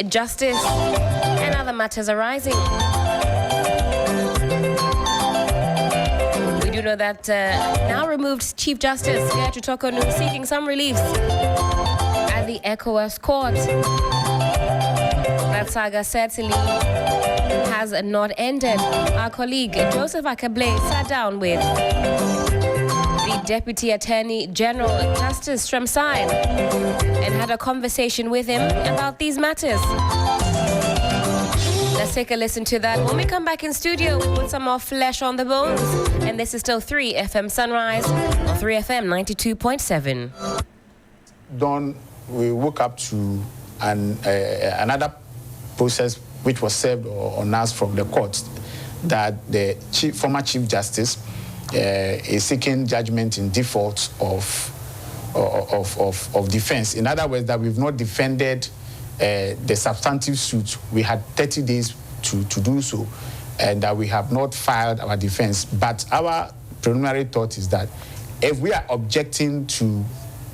Justice and other matters arising. We do know that now removed Chief Justice Tokornor seeking some relief at the ECOWAS court. That saga certainly has not ended. Our colleague Joseph Akable sat down with the Deputy Attorney General, Justice Shremsine, and had a conversation with him about these matters. Let's take a listen to that. When we come back in studio, we put some more flesh on the bones. And this is still 3FM Sunrise on 3FM 92.7. Dawn, we woke up to another process which was served on us from the court, that the former Chief Justice is seeking judgment in default of defense. In other words, that we've not defended the substantive suit. We had 30 days to do so, and that we have not filed our defense. But our preliminary thought is that if we are objecting to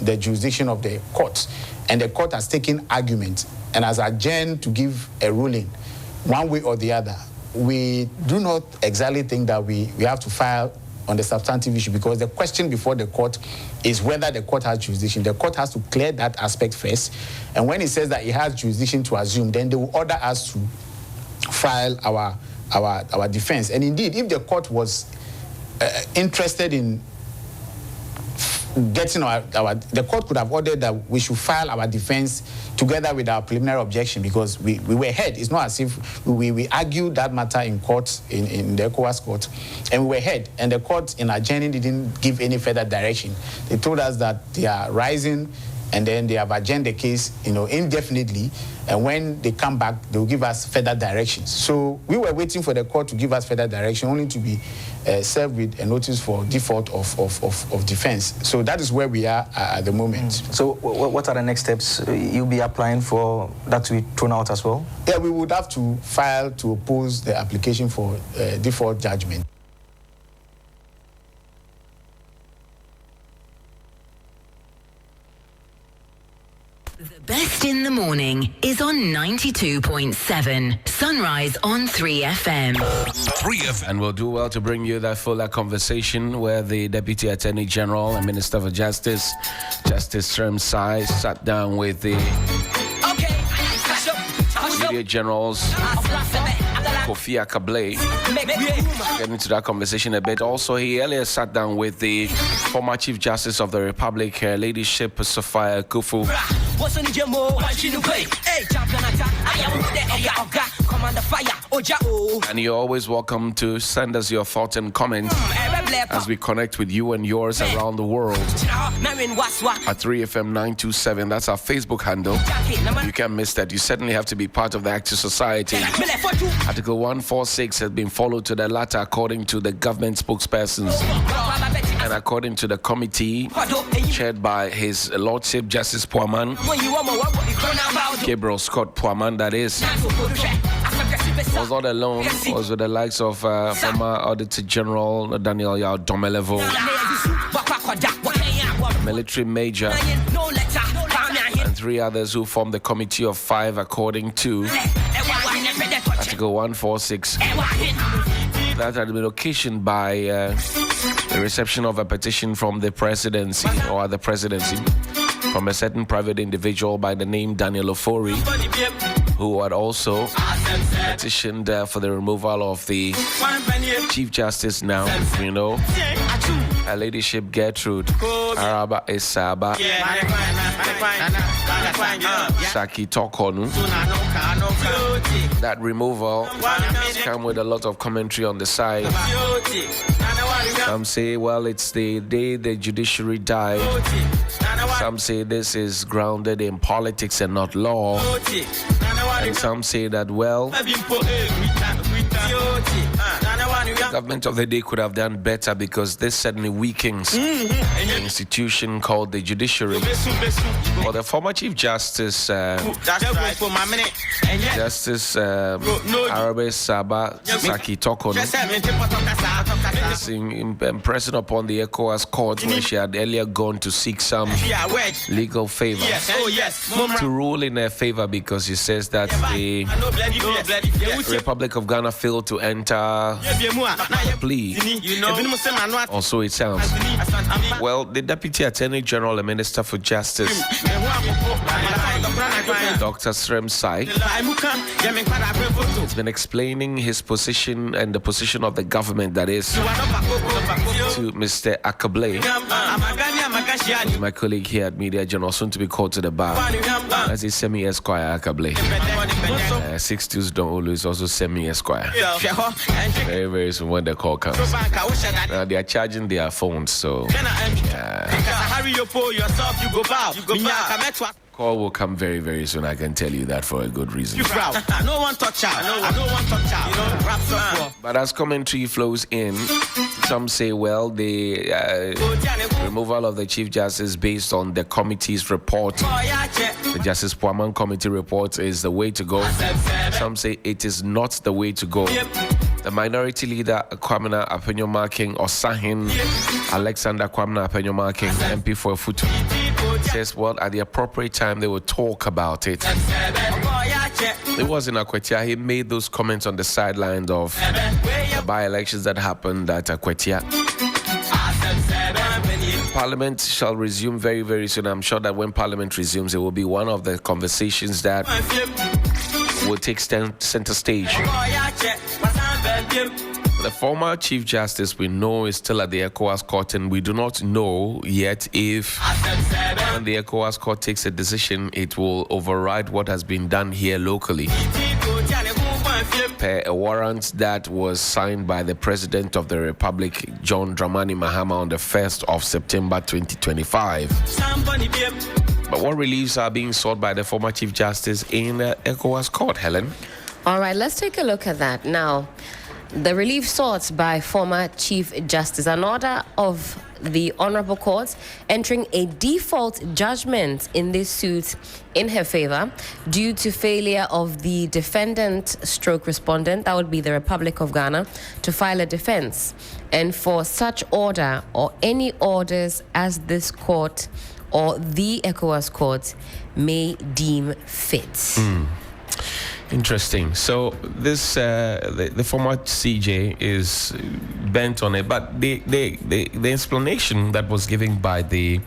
the jurisdiction of the court, and the court has taken argument and has adjourned to give a ruling one way or the other, we do not exactly think that we have to file on the substantive issue, because the question before the court is whether the court has jurisdiction. The court has to clear that aspect first, and when it says that it has jurisdiction to assume, then they will order us to file our defense. And indeed, if the court was interested in getting the court could have ordered that we should file our defense together with our preliminary objection, because we were heard. It's not as if we argued that matter in court, in the ECOWAS court, and we were heard. And the court in adjourning didn't give any further direction. They told us that they are rising, and then they have adjourned the case, indefinitely. And when they come back, they will give us further directions. So we were waiting for the court to give us further direction, only to be served with a notice for default of defense. So that is where we are at the moment. So what are the next steps? You'll be applying for that to be thrown out as well? Yeah, we would have to file to oppose the application for default judgment. The best in the morning is on 92.7 Sunrise on 3FM. 3FM. And we'll do well to bring you that fuller conversation where the Deputy Attorney General and Minister for Justice, Justice Shremsine, sat down with the Media Generals, Kofi Akable. Get into that conversation a bit. Also, he earlier sat down with the former Chief Justice of the Republic, her Ladyship Sophia Kufu. And you're always welcome to send us your thoughts and comments as we connect with you and yours around the world. At 3FM 927, that's our Facebook handle. You can't miss that. You certainly have to be part of the active society. Article 146 has been followed to the latter according to the government spokespersons. And according to the committee chaired by His Lordship Justice Poaman, Gabriel Scott Poaman, that is, was not alone, was with the likes of former Auditor General Daniel Yao Domelevo, Military Major, and three others who formed the committee of five according to Article 146. That had been occasioned by the reception of a petition from the presidency from a certain private individual by the name Daniel Ofori, who had also petitioned for the removal of the Chief Justice now, her Ladyship Gertrude Araba Esaba Saki Tokornor. That removal has come with a lot of commentary on the side. Some say, well, it's the day the judiciary died. Some say this is grounded in politics and not law. And some say that, well, the government of the day could have done better because this certainly weakens the institution called the judiciary. For the former Chief Justice, Justice Arabe Saba Saki Tokornor, is impressing upon the ECOWAS court where she had earlier gone to seek some legal favor to rule in her favor, because she says that the Republic of Ghana failed to enter a plea, or so it sounds. Well, the Deputy Attorney General and Minister for Justice, Dr. Srem Sai, has been explaining his position and the position of the government, that is, to Mr. Akable, my colleague here at Media Journal, soon to be called to the bar. That's a semi-esquire Akable. 6-2s don't always also semi-esquire. Very, very soon when the call comes. Now they are charging their phones, so call will come very, very soon. I can tell you that for a good reason. No one touch out. But as commentary flows in, some say, well, the removal of the Chief Justice based on the committee's report, the Justice Puaman Committee report, is the way to go. Some say it is not the way to go. The minority leader, Kwamina Apenyomaking, or Sahin Alexander Kwamina Apenyomaking, MP for Futu, says, well, at the appropriate time, they will talk about it. It was in Akwetia. He made those comments on the sidelines of the by-elections that happened at Akwetia. Parliament shall resume very, very soon. I'm sure that when Parliament resumes, it will be one of the conversations that will take center stage. The former Chief Justice, we know, is still at the ECOWAS court, and we do not know yet if when the ECOWAS court takes a decision, it will override what has been done here locally. Per a warrant that was signed by the President of the Republic, John Dramani Mahama, on the 1st of September 2025. But what reliefs are being sought by the former Chief Justice in ECOWAS court, Helen? All right, let's take a look at that now. The relief sought by former Chief Justice, an order of the Honorable Court entering a default judgment in this suit in her favor due to failure of the defendant stroke respondent, that would be the Republic of Ghana, to file a defense. And for such order or any orders as this court or the ECOWAS court may deem fit. Interesting. So this the former CJ is bent on it, but the explanation that was given by the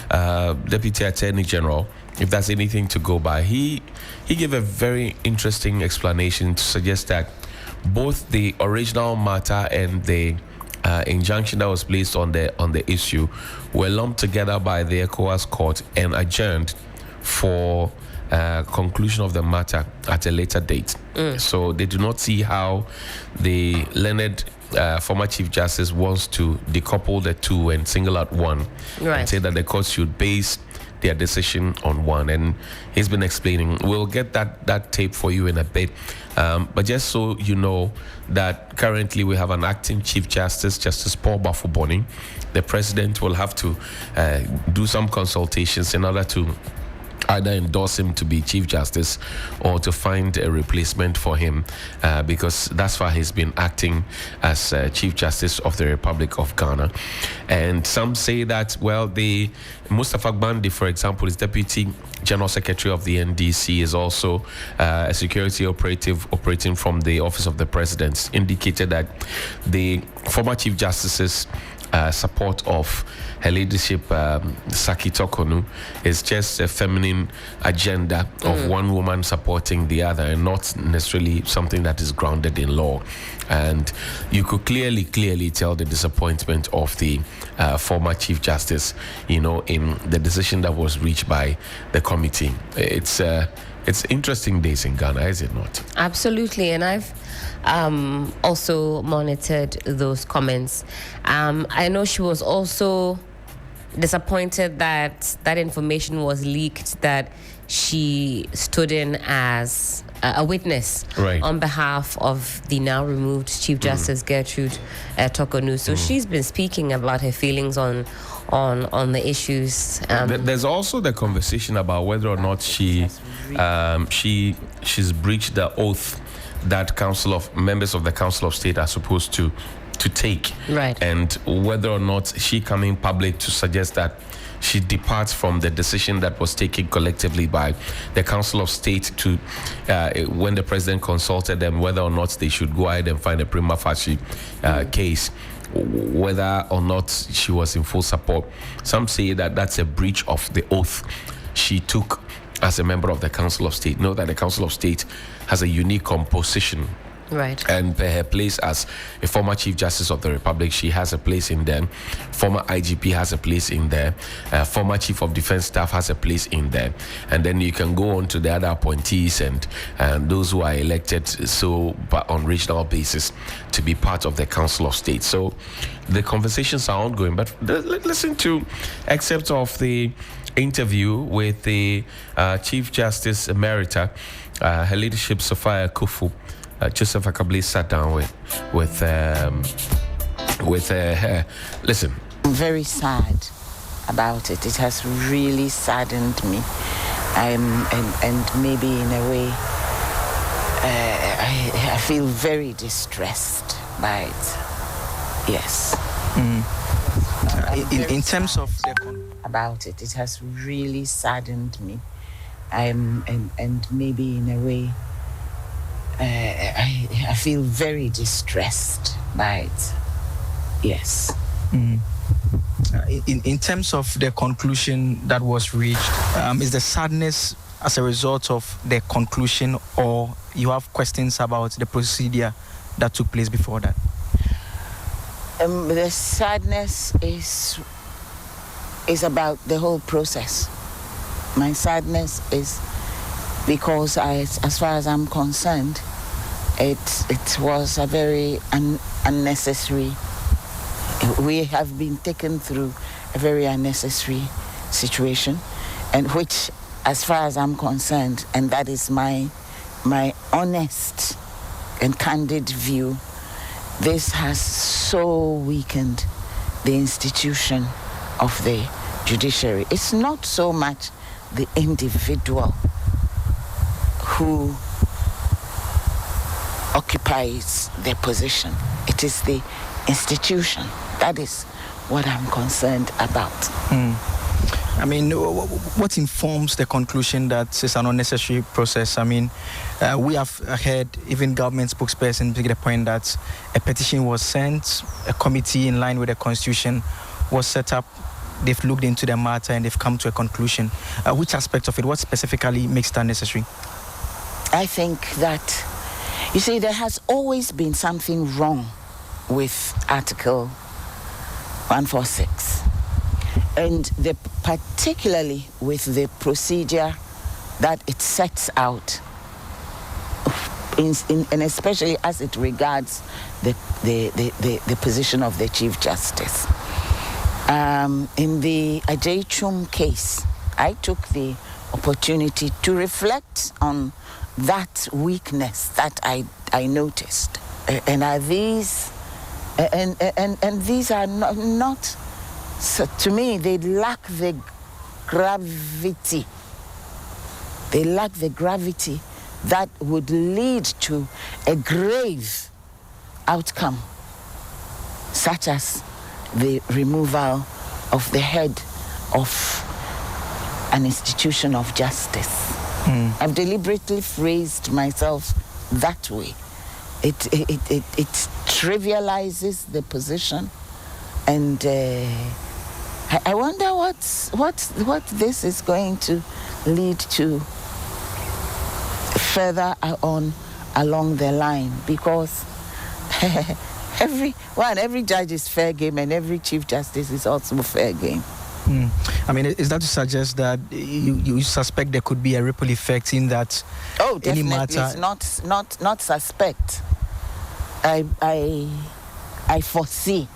Deputy Attorney General, if that's anything to go by, he gave a very interesting explanation to suggest that both the original matter and the injunction that was placed on the issue were lumped together by the ECOWAS court and adjourned for conclusion of the matter at a later date. So they do not see how the learned former Chief Justice wants to decouple the two and single out one, and say that the court should base their decision on one. And he's been explaining. We'll get that tape for you in a bit. But just so you know that currently we have an acting Chief Justice, Justice Paul Bafuboni. The President will have to do some consultations in order to either endorse him to be Chief Justice or to find a replacement for him, because thus far he's been acting as Chief Justice of the Republic of Ghana. And some say that, well, the Mustafa Gbandi, for example, is Deputy General Secretary of the NDC, is also a security operative operating from the Office of the President, indicated that the former Chief Justice's support of her leadership, Saki Tokornor, is just a feminine agenda of one woman supporting the other, and not necessarily something that is grounded in law. And you could clearly tell the disappointment of the former Chief Justice, in the decision that was reached by the committee. It's interesting days in Ghana, is it not? Absolutely, and I've also monitored those comments. I know she was also disappointed that information was leaked, that she stood in as a witness on behalf of the now removed Chief Justice Gertrude Tokornor. So she's been speaking about her feelings on the issues. There's also the conversation about whether or not she's breached the oath that members of the Council of State are supposed to take, and whether or not she coming public to suggest that she departs from the decision that was taken collectively by the Council of State to when the president consulted them whether or not they should go ahead and find a prima facie case, whether or not she was in full support. Some say that that's a breach of the oath she took as a member of the Council of State. Know that the Council of State has a unique composition. Right. And her place as a former Chief Justice of the Republic, she has a place in there. Former IGP has a place in there. Former Chief of Defense Staff has a place in there. And then you can go on to the other appointees and those who are elected but on regional basis to be part of the Council of State. So the conversations are ongoing. But listen to excerpts of the interview with the Chief Justice Emerita, her leadership, Sophia Kufu. Joseph Akable sat down with her. Listen. I'm very sad about it. It has really saddened me. And maybe in a way, I feel very distressed by it. Yes. In terms of about it, it has really saddened me. And maybe in a way, I feel very distressed by it. Yes. In terms of the conclusion that was reached, is the sadness as a result of the conclusion, or you have questions about the procedure that took place before that? The sadness is about the whole process. My sadness is because as far as I'm concerned, it was a very unnecessary. We have been taken through a very unnecessary situation, and which, as far as I'm concerned, and that is my honest and candid view, this has so weakened the institution of the judiciary. It's not so much the individual who occupies their position. It is the institution. That is what I'm concerned about. I mean, what informs the conclusion that it's an unnecessary process? I mean, we have heard even government spokesperson make the point that a petition was sent, a committee in line with the Constitution was set up, they've looked into the matter and they've come to a conclusion. Which aspect of it, what specifically makes that necessary? I think that, you see, there has always been something wrong with Article 146. And particularly with the procedure that it sets out, and especially as it regards the position of the Chief Justice. In the Ajay case, I took the opportunity to reflect on that weakness that I noticed. And are these, and these are not so to me, they lack the gravity. They lack the gravity that would lead to a grave outcome, such as the removal of the head of an institution of justice. I've deliberately phrased myself that way. It trivializes the position, and I wonder what this is going to lead to further on along the line, because every judge is fair game and every Chief Justice is also fair game. I mean, is that to suggest that you suspect there could be a ripple effect in that? Oh, definitely. Any matter? It's not suspect. I foresee.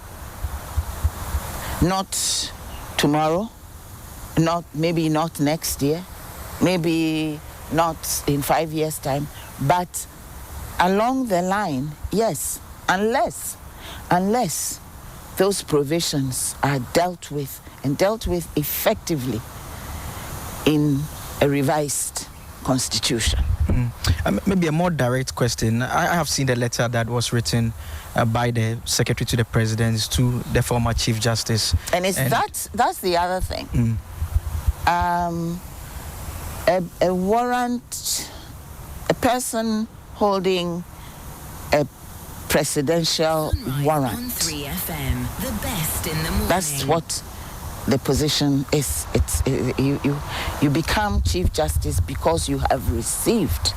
Not tomorrow, maybe not next year, maybe not in 5 years' time, but along the line, yes, unless those provisions are dealt with effectively in a revised constitution. Maybe a more direct question. I have seen the letter that was written by the secretary to the president to the former Chief Justice. And that's the other thing. A warrant, a person holding a presidential warrant. On 3FM, the best in the morning. That's what the position is. You become Chief Justice because you have received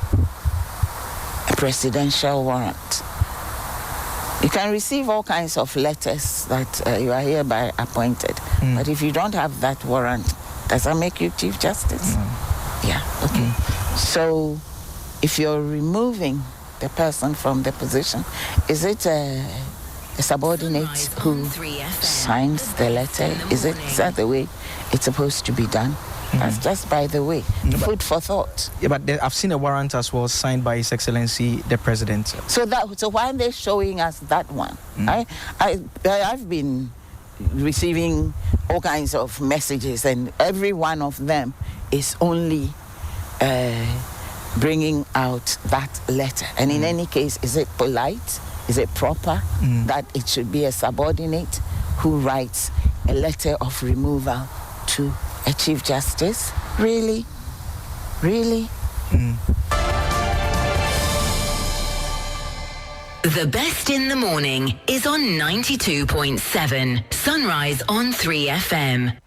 a presidential warrant. You can receive all kinds of letters that you are hereby appointed, but if you don't have that warrant, does that make you Chief Justice? Yeah, okay. So if you're removing the person from the position, is it a subordinate who signs the letter? Is that the way it's supposed to be done? That's just by the way, food for thought. Yeah, but I've seen a warrant as well signed by His Excellency the President. So why are they showing us that one? I've been receiving all kinds of messages, and every one of them is only bringing out that letter. And in any case, is it polite? Is it proper that it should be a subordinate who writes a letter of removal to a Chief Justice? Really? Really? The best in the morning is on 92.7 Sunrise on 3FM.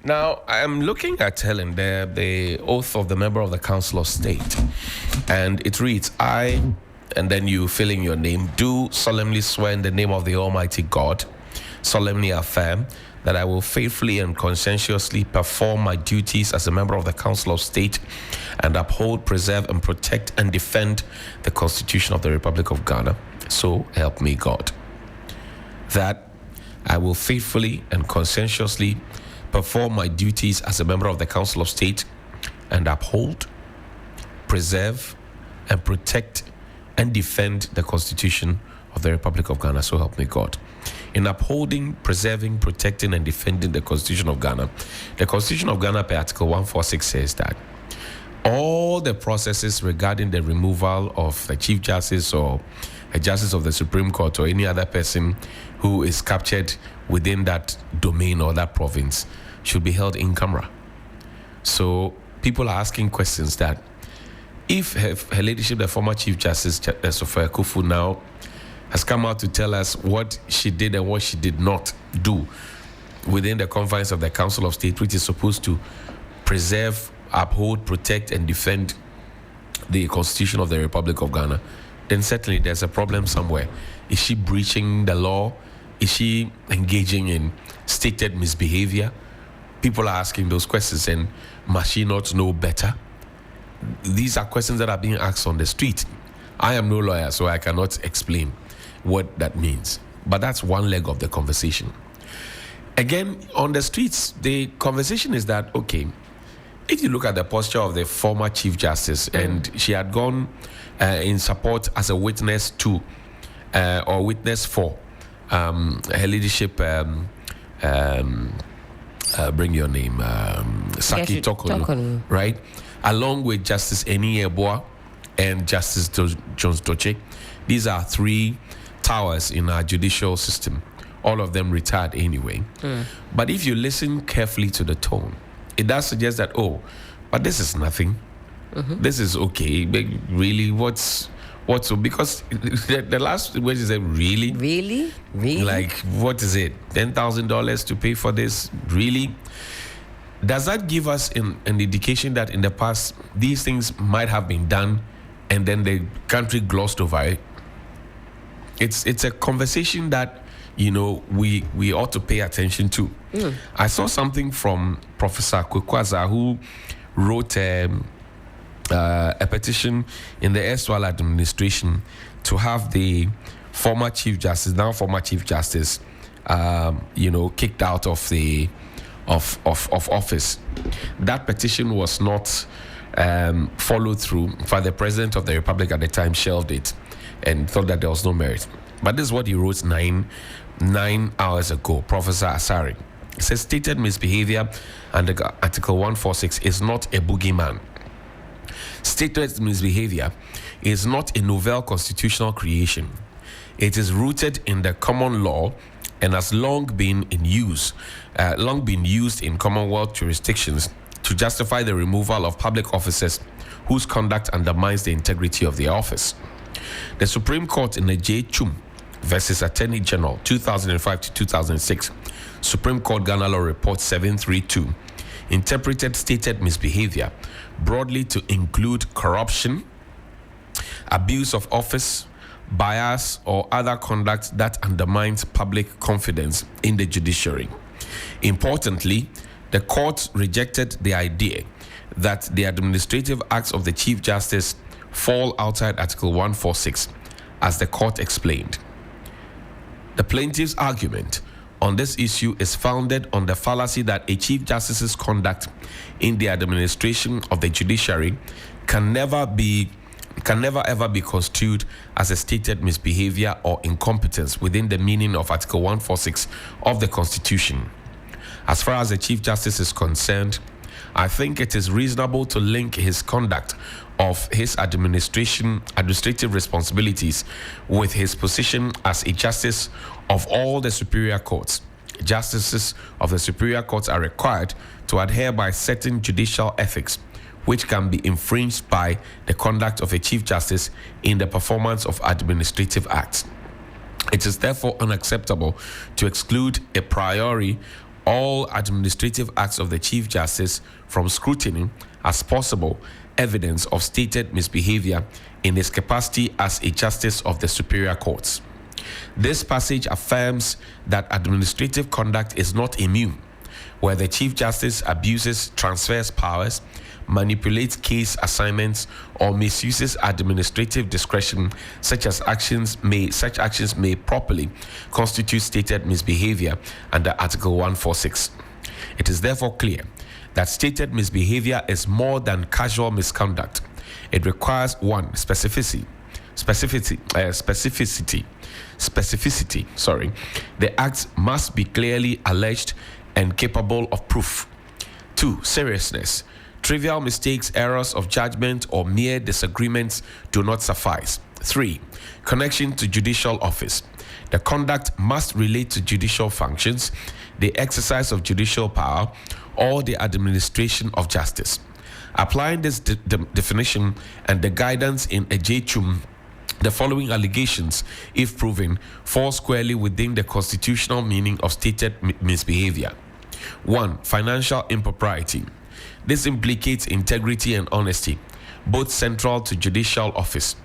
Now, I'm looking at Helen there, the oath of the member of the Council of State. And it reads, I, and then you fill in your name, do solemnly swear in the name of the Almighty God, solemnly affirm that I will faithfully and conscientiously perform my duties as a member of the Council of State and uphold, preserve, and protect and defend the Constitution of the Republic of Ghana. So help me God. That I will faithfully and conscientiously perform my duties as a member of the Council of State and uphold, preserve, and protect and defend the Constitution of the Republic of Ghana. So help me God. In upholding, preserving, protecting, and defending the Constitution of Ghana, the Constitution of Ghana per Article 146 says that all the processes regarding the removal of the Chief Justice or a Justice of the Supreme Court or any other person who is captured within that domain or that province should be held in camera. So people are asking questions that if her ladyship, the former Chief Justice Sophia Kufu, now has come out to tell us what she did and what she did not do within the confines of the Council of State, which is supposed to preserve, uphold, protect, and defend the Constitution of the Republic of Ghana, then certainly there's a problem somewhere. Is she breaching the law? Is she engaging in stated misbehavior? People are asking those questions, and must she not know better? These are questions that are being asked on the street. I am no lawyer, so I cannot explain what that means. But that's one leg of the conversation. Again, on the streets, the conversation is that, okay, if you look at the posture of the former Chief Justice, and she had gone in support as a witness to, or witness for, her leadership, bring your name, Saki Tokornor, right? Along with Justice Eni Eboa and Justice Jones Doche. These are three towers in our judicial system. All of them retired anyway. But if you listen carefully to the tone, it does suggest that, but this is nothing. This is okay. But really, what's so? Because the last word is that really, like, what is it? $10,000 to pay for this? Really? Does that give us an indication that in the past these things might have been done, and then the country glossed over it? It's a conversation that, you know, we ought to pay attention to. I saw something from Professor Kwekwaza, who wrote a petition in the erstwhile administration to have the former Chief Justice, now former Chief Justice, kicked out of the of office. That petition was not followed through. For the President of the Republic at the time shelved it and thought that there was no merit. But this is what he wrote nine hours ago, Professor Asari. It says, stated misbehavior under Article 146 is not a boogeyman. Stated misbehavior is not a novel constitutional creation. It is rooted in the common law and has long been used in Commonwealth jurisdictions to justify the removal of public officers whose conduct undermines the integrity of their office. The Supreme Court in the J. Chum versus Attorney General 2005 to 2006, Supreme Court Ghana Law Report 732, interpreted stated misbehavior broadly to include corruption, abuse of office, bias, or other conduct that undermines public confidence in the judiciary. Importantly, the court rejected the idea that the administrative acts of the Chief Justice fall outside Article 146, as the court explained. The plaintiff's argument on this issue is founded on the fallacy that a Chief Justice's conduct in the administration of the judiciary can never ever be construed as a stated misbehavior or incompetence within the meaning of Article 146 of the Constitution. As far as the Chief Justice is concerned, I think it is reasonable to link his conduct of his administrative responsibilities with his position as a justice of all the superior courts. Justices of the superior courts are required to adhere by certain judicial ethics, which can be infringed by the conduct of a Chief Justice in the performance of administrative acts. It is therefore unacceptable to exclude a priori all administrative acts of the Chief Justice from scrutiny as possible evidence of stated misbehavior in his capacity as a justice of the superior courts. This passage affirms that administrative conduct is not immune, where the Chief Justice abuses, transfers powers, manipulates case assignments, or misuses administrative discretion. Such actions may properly constitute stated misbehavior under Article 146. It is therefore clear that stated misbehavior is more than casual misconduct. It requires one, specificity. The acts must be clearly alleged and capable of proof. 2, seriousness. Trivial mistakes, errors of judgment, or mere disagreements do not suffice. 3, connection to judicial office. The conduct must relate to judicial functions, the exercise of judicial power, or the administration of justice. Applying this definition and the guidance in Ejechum, the following allegations, if proven, fall squarely within the constitutional meaning of stated misbehavior. 1, financial impropriety. This implicates integrity and honesty, both central to judicial office.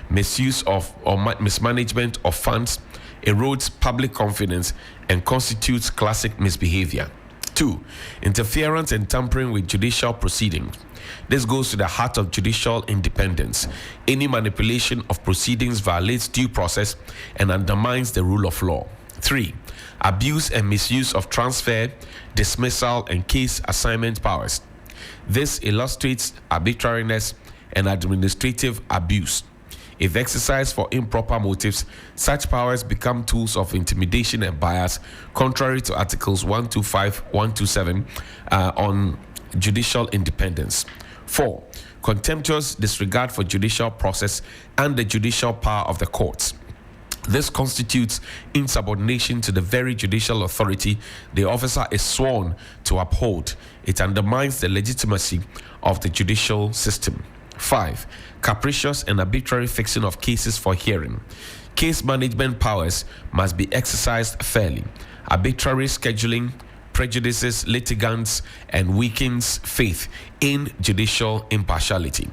Misuse of or mismanagement of funds erodes public confidence and constitutes classic misbehavior. 2, interference and tampering with judicial proceedings. This goes to the heart of judicial independence. Any manipulation of proceedings violates due process and undermines the rule of law. 3, abuse and misuse of transfer, dismissal, and case assignment powers. This illustrates arbitrariness and administrative abuse. If exercised for improper motives, such powers become tools of intimidation and bias, contrary to Articles 125, 127 on judicial independence. 4, contemptuous disregard for judicial process and the judicial power of the courts. This constitutes insubordination to the very judicial authority the officer is sworn to uphold. It undermines the legitimacy of the judicial system. 5, capricious and arbitrary fixing of cases for hearing. Case management powers must be exercised fairly. Arbitrary scheduling prejudices litigants and weakens faith in judicial impartiality.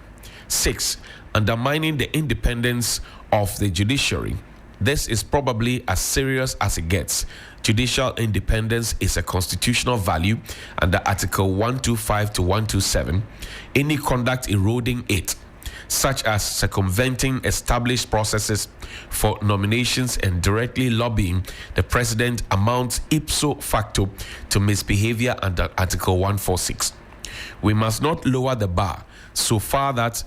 6, undermining the independence of the judiciary. This is probably as serious as it gets. Judicial independence is a constitutional value under Article 125 to 127. Any conduct eroding it, such as circumventing established processes for nominations and directly lobbying the president, amounts ipso facto to misbehavior under Article 146. We must not lower the bar so far that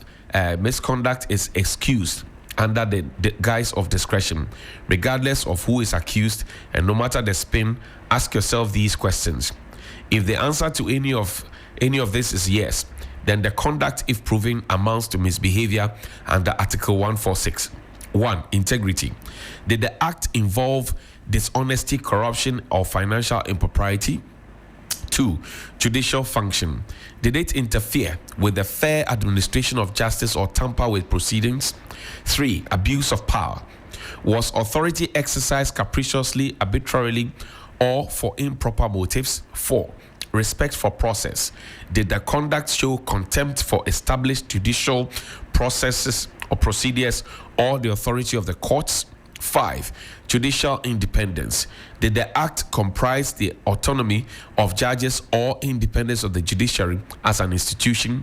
misconduct is excused under the guise of discretion. Regardless of who is accused and no matter the spin, ask yourself these questions. If the answer to any of this is yes, then the conduct, if proven, amounts to misbehavior under Article 146. 1. Integrity. Did the act involve dishonesty, corruption, or financial impropriety? 2. Judicial function. Did it interfere with the fair administration of justice or tamper with proceedings? 3. Abuse of power. Was authority exercised capriciously, arbitrarily, or for improper motives? 4. Respect for process. Did the conduct show contempt for established judicial processes or procedures or the authority of the courts? 5. Judicial independence. Did the act comprise the autonomy of judges or independence of the judiciary as an institution?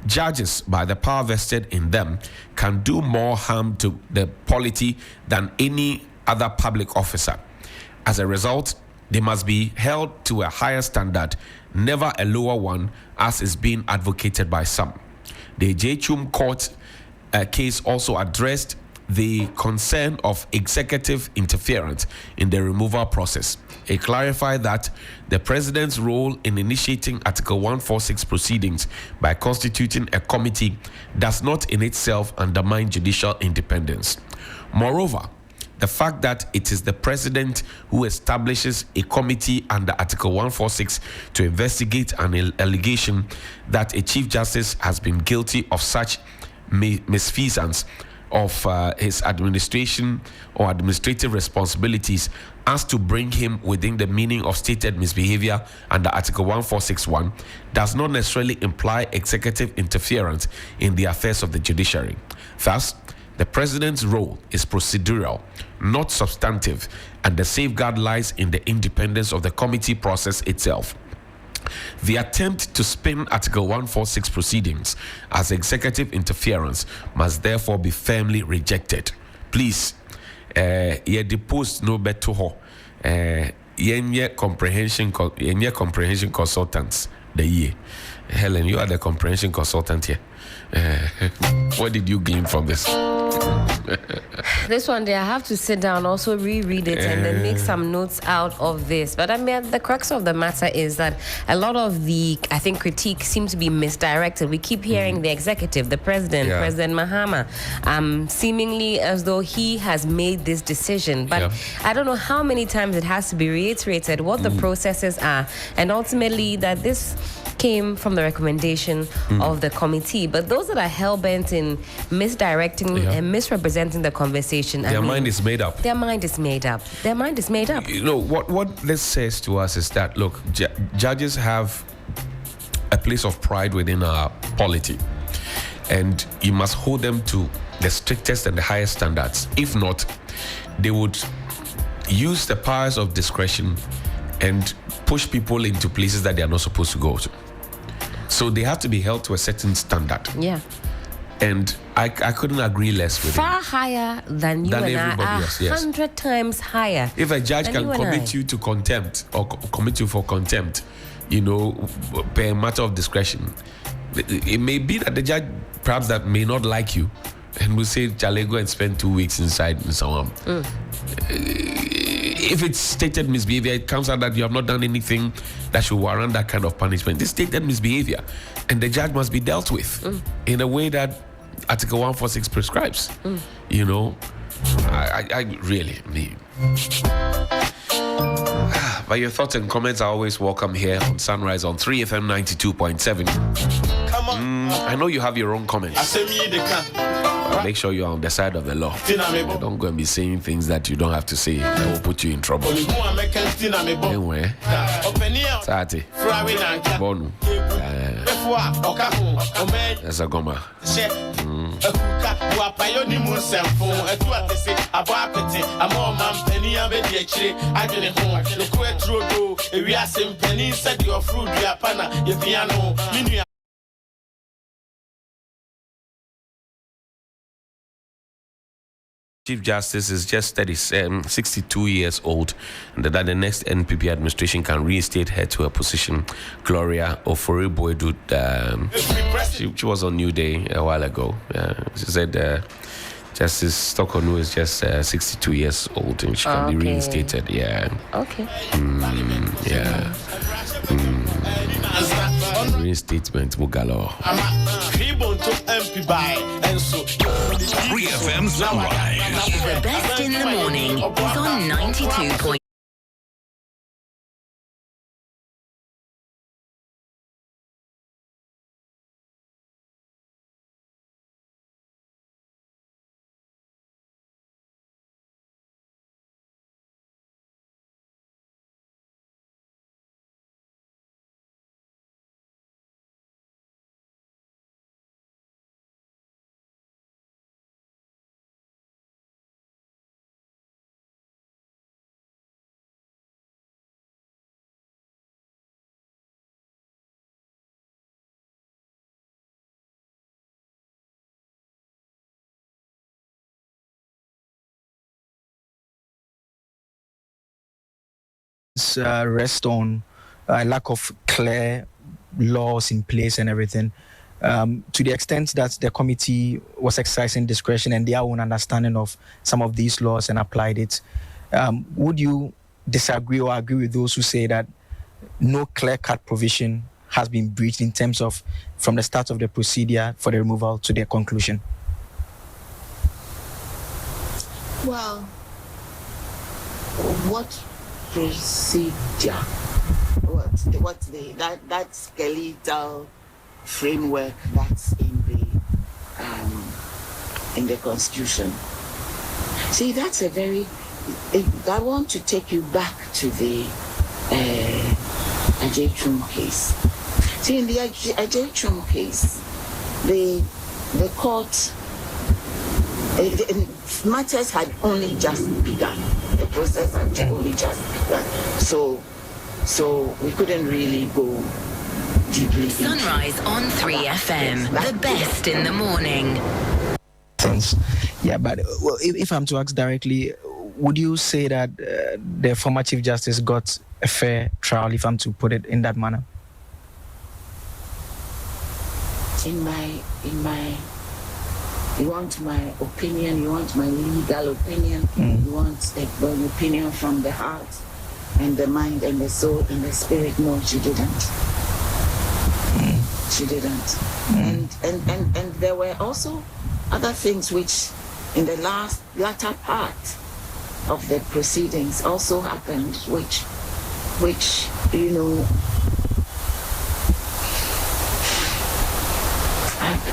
Judges, by the power vested in them, can do more harm to the polity than any other public officer. As a result, they must be held to a higher standard, never a lower one, as is being advocated by some. The J-Chum court case also addressed the concern of executive interference in the removal process. It clarified that the president's role in initiating Article 146 proceedings by constituting a committee does not in itself undermine judicial independence. Moreover, the fact that it is the president who establishes a committee under Article 146 to investigate an allegation that a chief justice has been guilty of such misfeasance of his administration or administrative responsibilities as to bring him within the meaning of stated misbehavior under Article 146(1) does not necessarily imply executive interference in the affairs of the judiciary. Thus, the president's role is procedural, not substantive, and the safeguard lies in the independence of the committee process itself. The attempt to spin Article 146 proceedings as executive interference must therefore be firmly rejected. Please, the post no better ho. Yenye comprehension consultants the year. Helen, you are the comprehension consultant here. What did you glean from this? This one day I have to sit down, also reread it, and then make some notes out of this. But I mean, the crux of the matter is that a lot of the, I think, critique seems to be misdirected. We keep hearing the executive, the president, President Mahama, seemingly as though he has made this decision. But I don't know how many times it has to be reiterated what the processes are, and ultimately that this came from the recommendation of the committee. But those that are hell-bent in misdirecting and misrepresenting the conversation, their mind is made up. Their mind is made up. Their mind is made up. You know, what this says to us is that, look, judges have a place of pride within our polity, and you must hold them to the strictest and the highest standards. If not, they would use the powers of discretion and push people into places that they are not supposed to go to. So they have to be held to a certain standard. Yeah. And I couldn't agree less with far him. higher than you and I, 100 times higher. If a judge can commit you to contempt or commit you for contempt, you know, per matter of discretion, it may be that the judge perhaps that may not like you and will say, Chale, go and spend 2 weeks inside and so on. If it's stated misbehavior, it comes out that you have not done anything that should warrant that kind of punishment. It's stated misbehavior, and the judge must be dealt with in a way that Article 146 prescribes. You know, I really mean. But your thoughts and comments are always welcome here on Sunrise on 3FM 92.7. Come on. I know you have your own comments. Make sure you're on the side of the law. Don't go and be saying things that you don't have to say that will put you in trouble. Anyway, Sati, Bonu, that's a goma. Chief Justice is just 62 years old, and that the next NPP administration can reinstate her to her position. Gloria Ofori-Boydu, she was on New Day a while ago. She said Justice Tokornor is just 62 years old and she can be reinstated. Yeah. Okay. Yeah. Reinstatement Mugalo. 3FM Sunrise. The best in the morning is on 92. Rest on lack of clear laws in place and everything. To the extent that the committee was exercising discretion and their own understanding of some of these laws and applied it, would you disagree or agree with those who say that no clear-cut provision has been breached in terms of from the start of the procedure for the removal to their conclusion? Well, what procedure? What's that skeletal framework that's in the Constitution? See, that's a very. I want to take you back to the Ajay case. See, in the Ajay case, the court. Matters had only just begun. The process had only just begun. So we couldn't really go deeply. Sunrise on 3FM, the best in the morning. Yeah, but if I'm to ask directly, would you say that the former Chief Justice got a fair trial, if I'm to put it in that manner? In my you want my opinion, you want my legal opinion, you want an opinion from the heart and the mind and the soul and the spirit. No, she didn't. She didn't. And there were also other things which in the latter part of the proceedings also happened, which you know,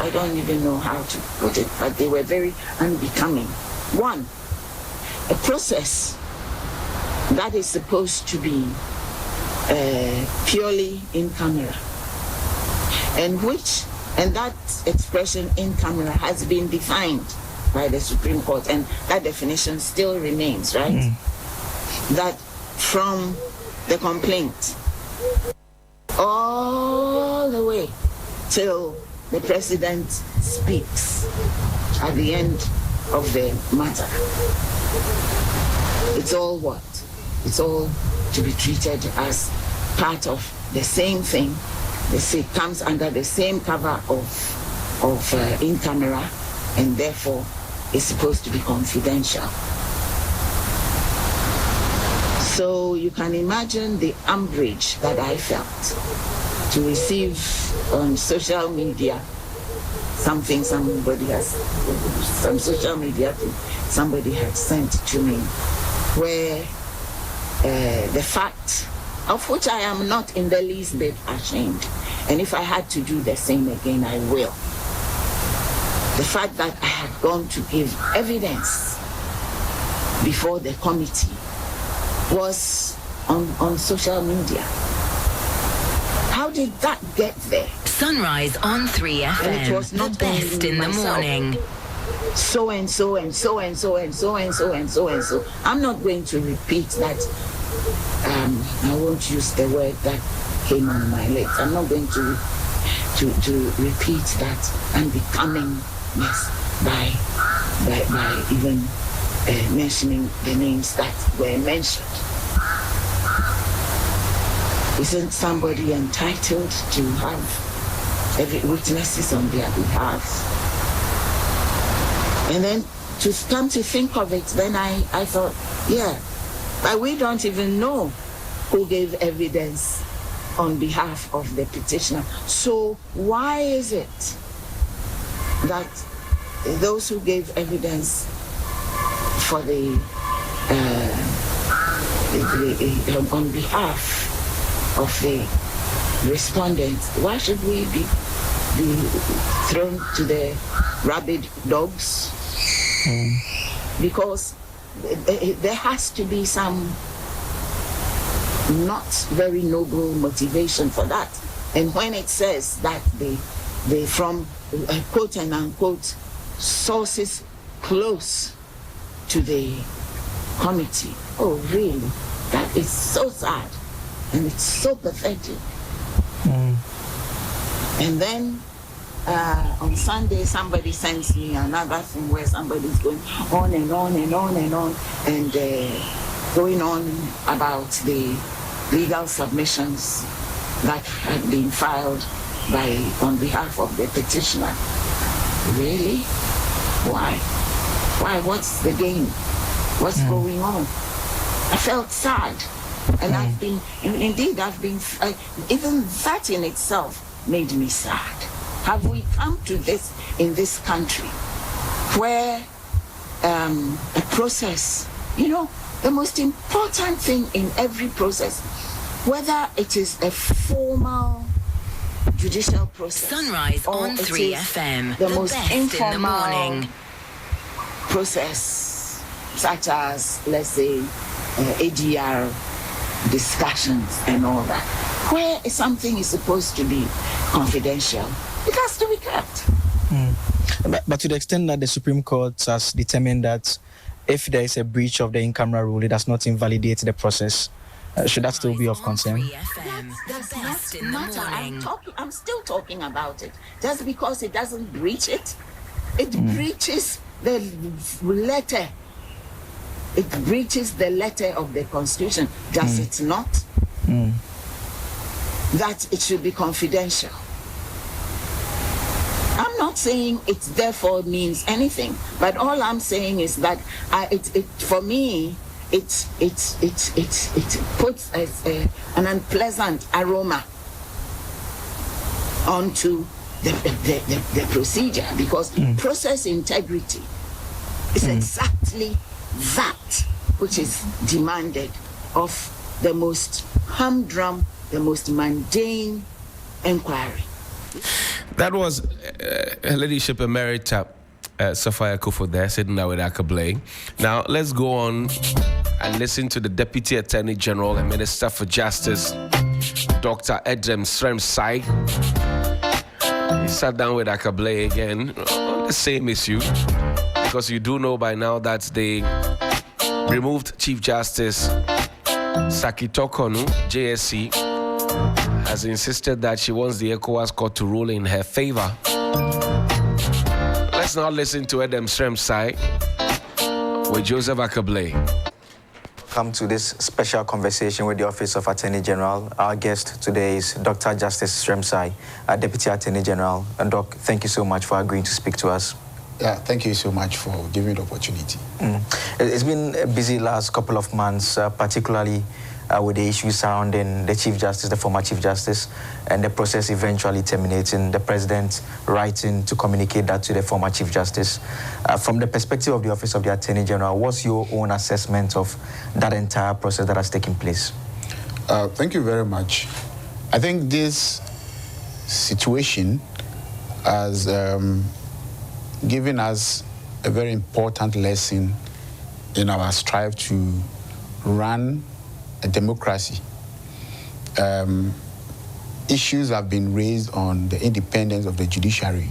I don't even know how to put it, but they were very unbecoming. One, a process that is supposed to be purely in camera, and that expression in camera has been defined by the Supreme Court, and that definition still remains, right? That from the complaint all the way till the president speaks at the end of the matter. It's all what? It's all to be treated as part of the same thing. It comes under the same cover of in camera, and therefore is supposed to be confidential. So you can imagine the umbrage that I felt to receive on social media some social media thing somebody had sent to me, where the fact of which I am not in the least bit ashamed, and if I had to do the same again, I will. The fact that I had gone to give evidence before the committee was on social media. How did that get there? Sunrise on 3FM, And it was not the best in the myself. morning. So and so and so and so and so and so and so and so. I'm not going to repeat that. I won't use the word that came on my lips. I'm not going to repeat that unbecomingness by even mentioning the names that were mentioned. Isn't somebody entitled to have every witnesses on their behalf? And then to come to think of it, then I thought, yeah, but we don't even know who gave evidence on behalf of the petitioner. So why is it that those who gave evidence for on behalf of the respondents, why should we be thrown to the rabid dogs? Because there has to be some not very noble motivation for that. And when it says that they from quote and unquote sources close to the committee, oh really, that is so sad and it's so pathetic. And then on Sunday, somebody sends me another thing where somebody's going on and on and on and on and going on about the legal submissions that had been filed on behalf of the petitioner. Really? Why? Why? What's the game? What's going on? I felt sad. And I've been, even that in itself made me sad. Have we come to this in this country where a process, the most important thing in every process, whether it is a formal judicial process, Sunrise or on 3FM, the the most best in the informal morning. process, such as, let's say, ADR discussions and all that, where something is supposed to be confidential, it has to be kept. But to the extent that the Supreme Court has determined that if there is a breach of the in-camera rule, it does not invalidate the process, should that still be of concern? That's not matter. I'm still talking about it. Just because it doesn't breach it, it breaches the letter. It breaches the letter of the Constitution. Does it not? That it should be confidential. I'm not saying it therefore means anything, but all I'm saying is that for me, it puts an unpleasant aroma onto the procedure, because process integrity is exactly that which is demanded of the most humdrum, the most mundane inquiry. That was Her Ladyship Emerita Sophia Akufo there, sitting there with Akablay. Now, let's go on and listen to the Deputy Attorney General and Minister for Justice, Dr. Edem Sremsai. He sat down with Akablay again on the same issue, because you do know by now that they removed Chief Justice Saki Tokornor, JSC, has insisted that she wants the ECOWAS court to rule in her favor. Let's now listen to Edem Sremsai with Joseph Akablay. Come to this special conversation with the Office of Attorney General. Our guest today is Dr. Justice Sremsai, Deputy Attorney General. And Doc, thank you so much for agreeing to speak to us. Yeah, thank you so much for giving me the opportunity. It's been a busy last couple of months, particularly with the issues surrounding the Chief Justice, the former Chief Justice, and the process eventually terminating, the President writing to communicate that to the former Chief Justice. From the perspective of the Office of the Attorney General, what's your own assessment of that entire process that has taken place? Thank you very much. I think this situation has given us a very important lesson in our strive to run a democracy. Issues have been raised on the independence of the judiciary.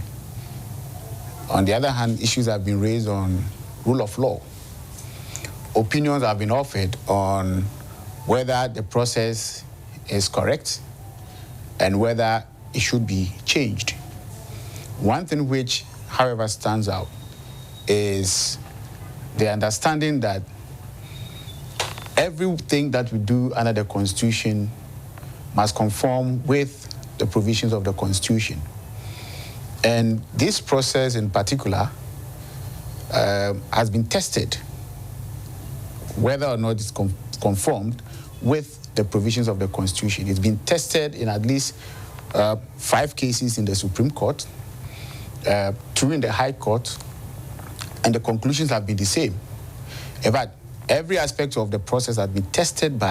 On the other hand, issues have been raised on rule of law. Opinions have been offered on whether the process is correct and whether it should be changed. One thing which, however, stands out is the understanding that everything that we do under the Constitution must conform with the provisions of the Constitution. And this process in particular has been tested, whether or not it's conformed with the provisions of the Constitution. It's been tested in at least 5 cases in the Supreme Court, 2 in the High Court, and the conclusions have been the same. In fact, every aspect of the process has been tested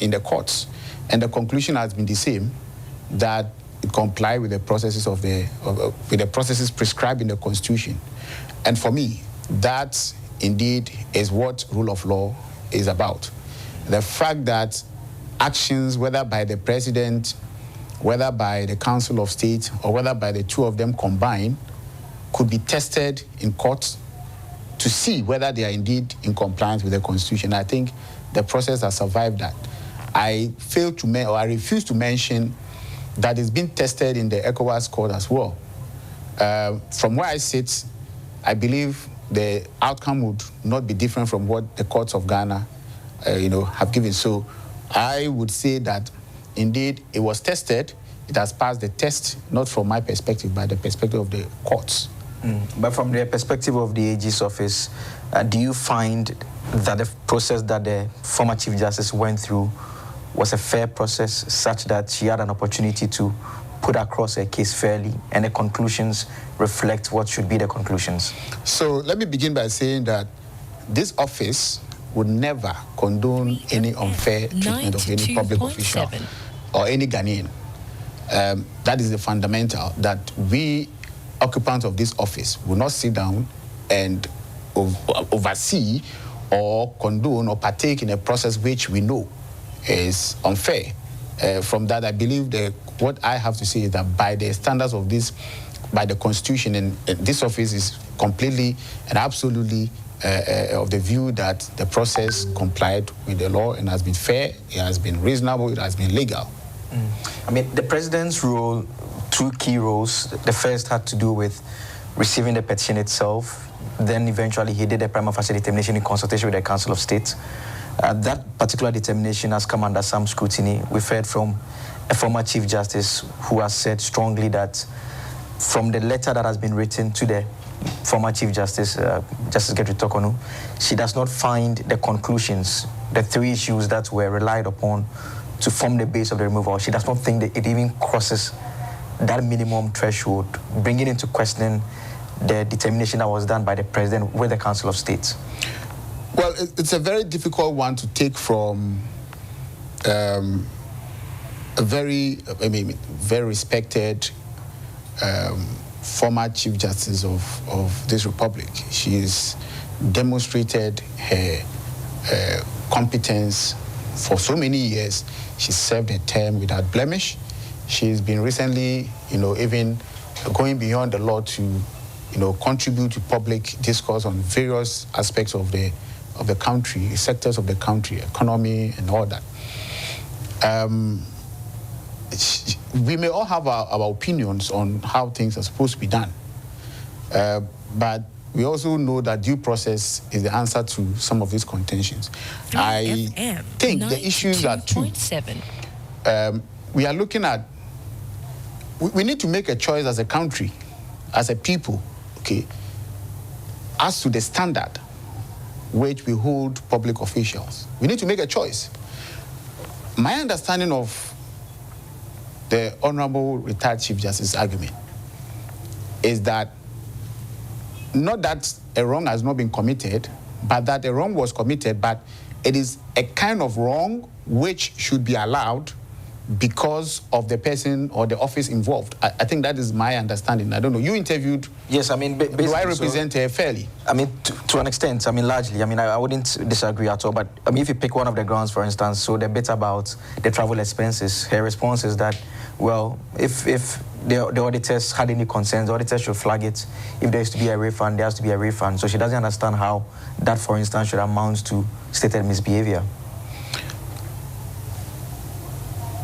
in the courts, and the conclusion has been the same, that it comply with the processes with the processes prescribed in the Constitution. And for me, that indeed is what rule of law is about. The fact that actions, whether by the president, whether by the Council of State, or whether by the 2 of them combined, could be tested in court to see whether they are indeed in compliance with the Constitution. I think the process has survived that. I refuse to mention that it's been tested in the ECOWAS court as well. From where I sit, I believe the outcome would not be different from what the courts of Ghana, have given. So I would say that indeed it was tested. It has passed the test, not from my perspective, but the perspective of the courts. But from the perspective of the AG's office, do you find that the process that the former Chief Justice went through was a fair process, such that she had an opportunity to put across her case fairly, and the conclusions reflect what should be the conclusions? So let me begin by saying that this office would never condone any unfair treatment of any public official or any Ghanaian. That is the fundamental, that we occupants of this office will not sit down and oversee or condone or partake in a process which we know is unfair. From that, I believe what I have to say is that by the standards of this, by the Constitution, and this office is completely and absolutely of the view that the process complied with the law and has been fair, it has been reasonable, it has been legal. I mean, the president's role, 2 key roles. The first had to do with receiving the petition itself. Then eventually he did a prima facie determination in consultation with the Council of State. That particular determination has come under some scrutiny. We've heard from a former Chief Justice who has said strongly that from the letter that has been written to the former Chief Justice, Justice Tokornor, she does not find the conclusions, the 3 issues that were relied upon to form the base of the removal. She does not think that it even crosses that minimum threshold, bringing into question the determination that was done by the president with the Council of State. Well, it's a very difficult one to take from a very respected former Chief Justice of this republic. She has demonstrated her competence for so many years. She served a term without blemish. She's been recently, even going beyond the law to, contribute to public discourse on various aspects of the country, sectors of the country, economy, and all that. We may all have our opinions on how things are supposed to be done, but we also know that due process is the answer to some of these contentions. I think the issues are 2. We are looking at, we need to make a choice as a country, as a people, okay, as to the standard which we hold public officials. We need to make a choice. My understanding of the Honorable Retired Chief Justice's argument is that not that a wrong has not been committed, but that a wrong was committed, but it is a kind of wrong which should be allowed because of the person or the office involved. I think that is my understanding. I don't know. You interviewed. Yes, I mean, do I represent her fairly? I mean, to an extent. I mean, largely. I mean, I wouldn't disagree at all. But I mean, if you pick one of the grounds, for instance, so the bit about the travel expenses, her response is that, well, if the auditors had any concerns, the auditors should flag it. If there is to be a refund, there has to be a refund. So she doesn't understand how that, for instance, should amount to stated misbehavior.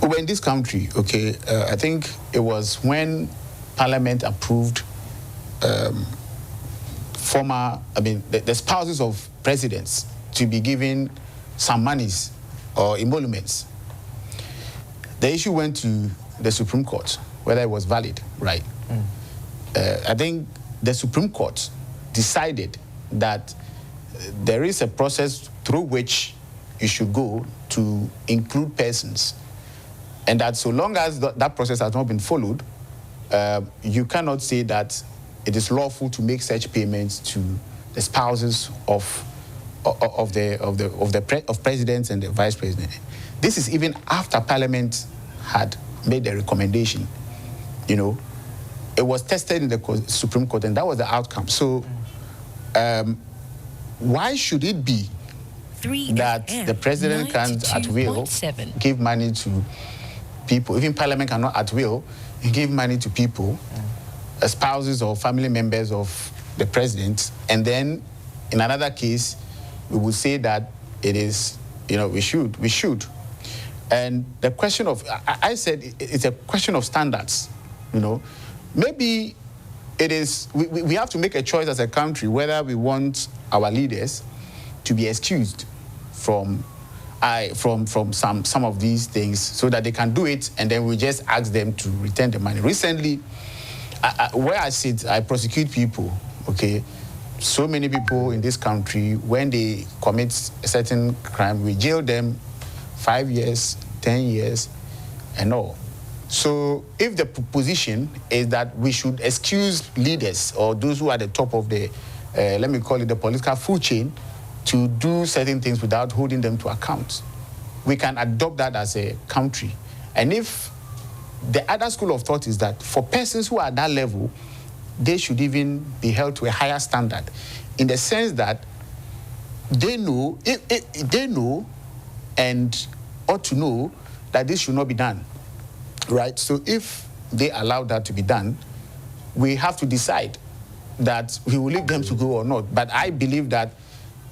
Well, in this country, okay, I think it was when Parliament approved the spouses of presidents to be given some monies or emoluments. The issue went to the Supreme Court, whether it was valid, right? I think the Supreme Court decided that there is a process through which you should go to to include persons, and that so long as that process has not been followed, you cannot say that it is lawful to make such payments to the spouses of presidents and the vice president. This is even after Parliament had made the recommendation. You know, it was tested in the Supreme Court, and that was the outcome. So, why should it be that the president can at will give money to people? Even Parliament cannot at will give money to people, spouses or family members of the president, and then in another case, we would say that it is, you know, we should. And the question of, I said it's a question of standards, you know. Maybe it is, we have to make a choice as a country whether we want our leaders to be excused from some of these things so that they can do it, and then we just ask them to return the money. Recently, where I sit, I prosecute people, okay? So many people in this country, when they commit a certain crime, we jail them 5 years, 10 years, and all. So if the position is that we should excuse leaders or those who are at the top of the, let me call it the political food chain, to do certain things without holding them to account, we can adopt that as a country. And if the other school of thought is that for persons who are at that level, they should even be held to a higher standard, in the sense that they know, they know and ought to know that this should not be done, right? So if they allow that to be done, we have to decide that we will leave them to go or not. But I believe that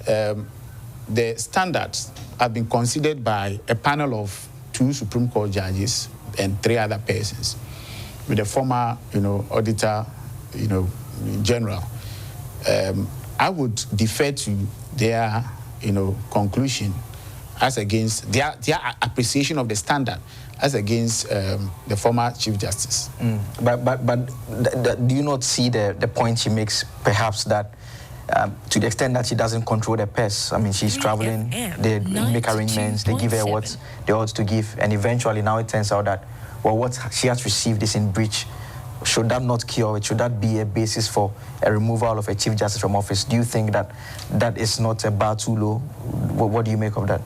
the standards have been considered by a panel of 2 Supreme Court judges and 3 other persons, with the former, you know, auditor, you know, general. I would defer to their, you know, conclusion as against their appreciation of the standard as against the former Chief Justice. But do you not see the point she makes, perhaps, that to the extent that she doesn't control the purse, I mean, she's traveling, they make arrangements, they give her what they ought to give, and eventually now it turns out that, well, what she has received is in breach. Should that not cure it? Should that be a basis for a removal of a Chief Justice from office? Do you think that that is not a bar too low? What do you make of that?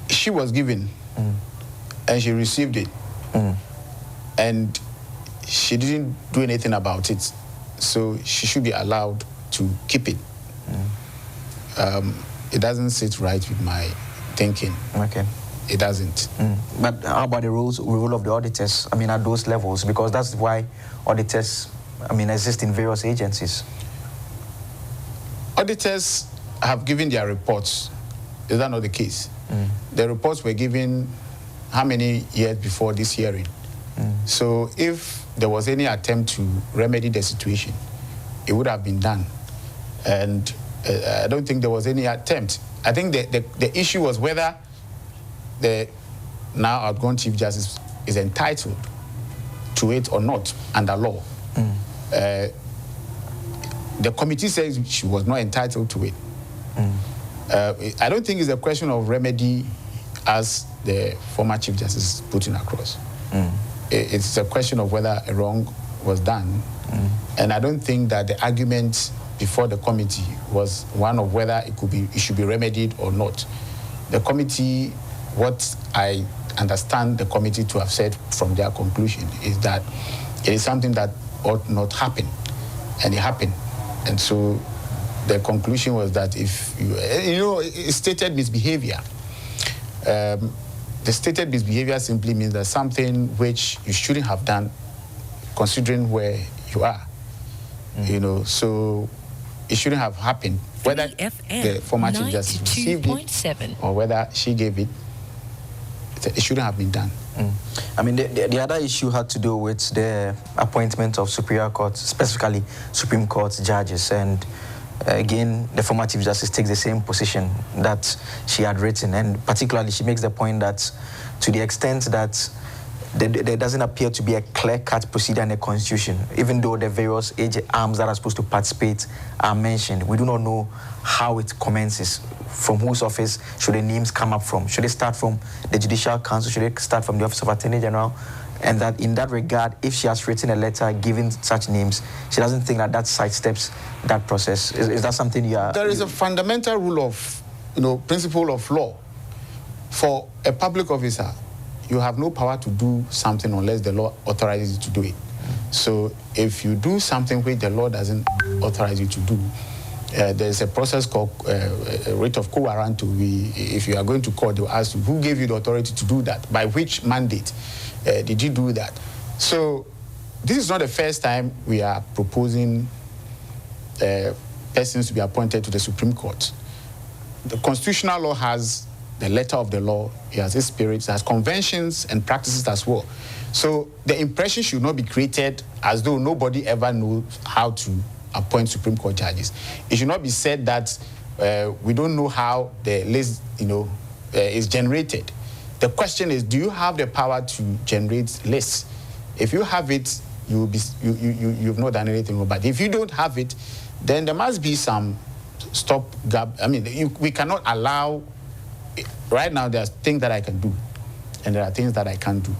She was given, and she received it, and she didn't do anything about it. So she should be allowed to keep it. It doesn't sit right with my thinking. Okay. It doesn't. But how about the role of the auditors? I mean, at those levels, because that's why auditors, I mean, exist in various agencies. Auditors have given their reports. Is that not the case? The reports were given how many years before this hearing? So if there was any attempt to remedy the situation, it would have been done. And I don't think there was any attempt. I think the issue was whether the now outgone Chief Justice is entitled to it or not under law. The committee says she was not entitled to it. I don't think it's a question of remedy as the former Chief Justice is putting across. It's a question of whether a wrong was done. And I don't think that the argument before the committee was one of whether it should be remedied or not. The committee, what I understand the committee to have said from their conclusion is that it is something that ought not happen, and it happened. And so the conclusion was that if you know, stated misbehavior. The stated misbehavior simply means that something which you shouldn't have done, considering where you are. You know, so it shouldn't have happened. Whether the former Chief Justice received it or whether she gave it, it shouldn't have been done. I mean, the other issue had to do with the appointment of Superior Court, specifically Supreme Court judges, and again, the former Chief Justice takes the same position that she had written, and particularly she makes the point that to the extent that there doesn't appear to be a clear-cut procedure in the Constitution, even though the various age arms that are supposed to participate are mentioned. We do not know how it commences. From whose office should the names come up from? Should it start from the Judicial Council? Should it start from the Office of Attorney General? And that in that regard, if she has written a letter giving such names, she doesn't think that sidesteps that process. Is that something you are... There is a fundamental rule of, principle of law. For a public officer, you have no power to do something unless the law authorizes you to do it. So if you do something which the law doesn't authorize you to do, there's a process called a writ of quo warranto. If you are going to court, they'll ask you, who gave you the authority to do that? By which mandate did you do that? So this is not the first time we are proposing persons to be appointed to the Supreme Court. The constitutional law has the letter of the law, it has its spirit, it has conventions and practices as well. So the impression should not be created as though nobody ever knows how to appoint Supreme Court judges. It should not be said that we don't know how the list, is generated. The question is, do you have the power to generate lists? If you have it, you've not done anything wrong. But if you don't have it, then there must be some stopgap. I mean, we cannot allow. Right now, there are things that I can do, and there are things that I can't do.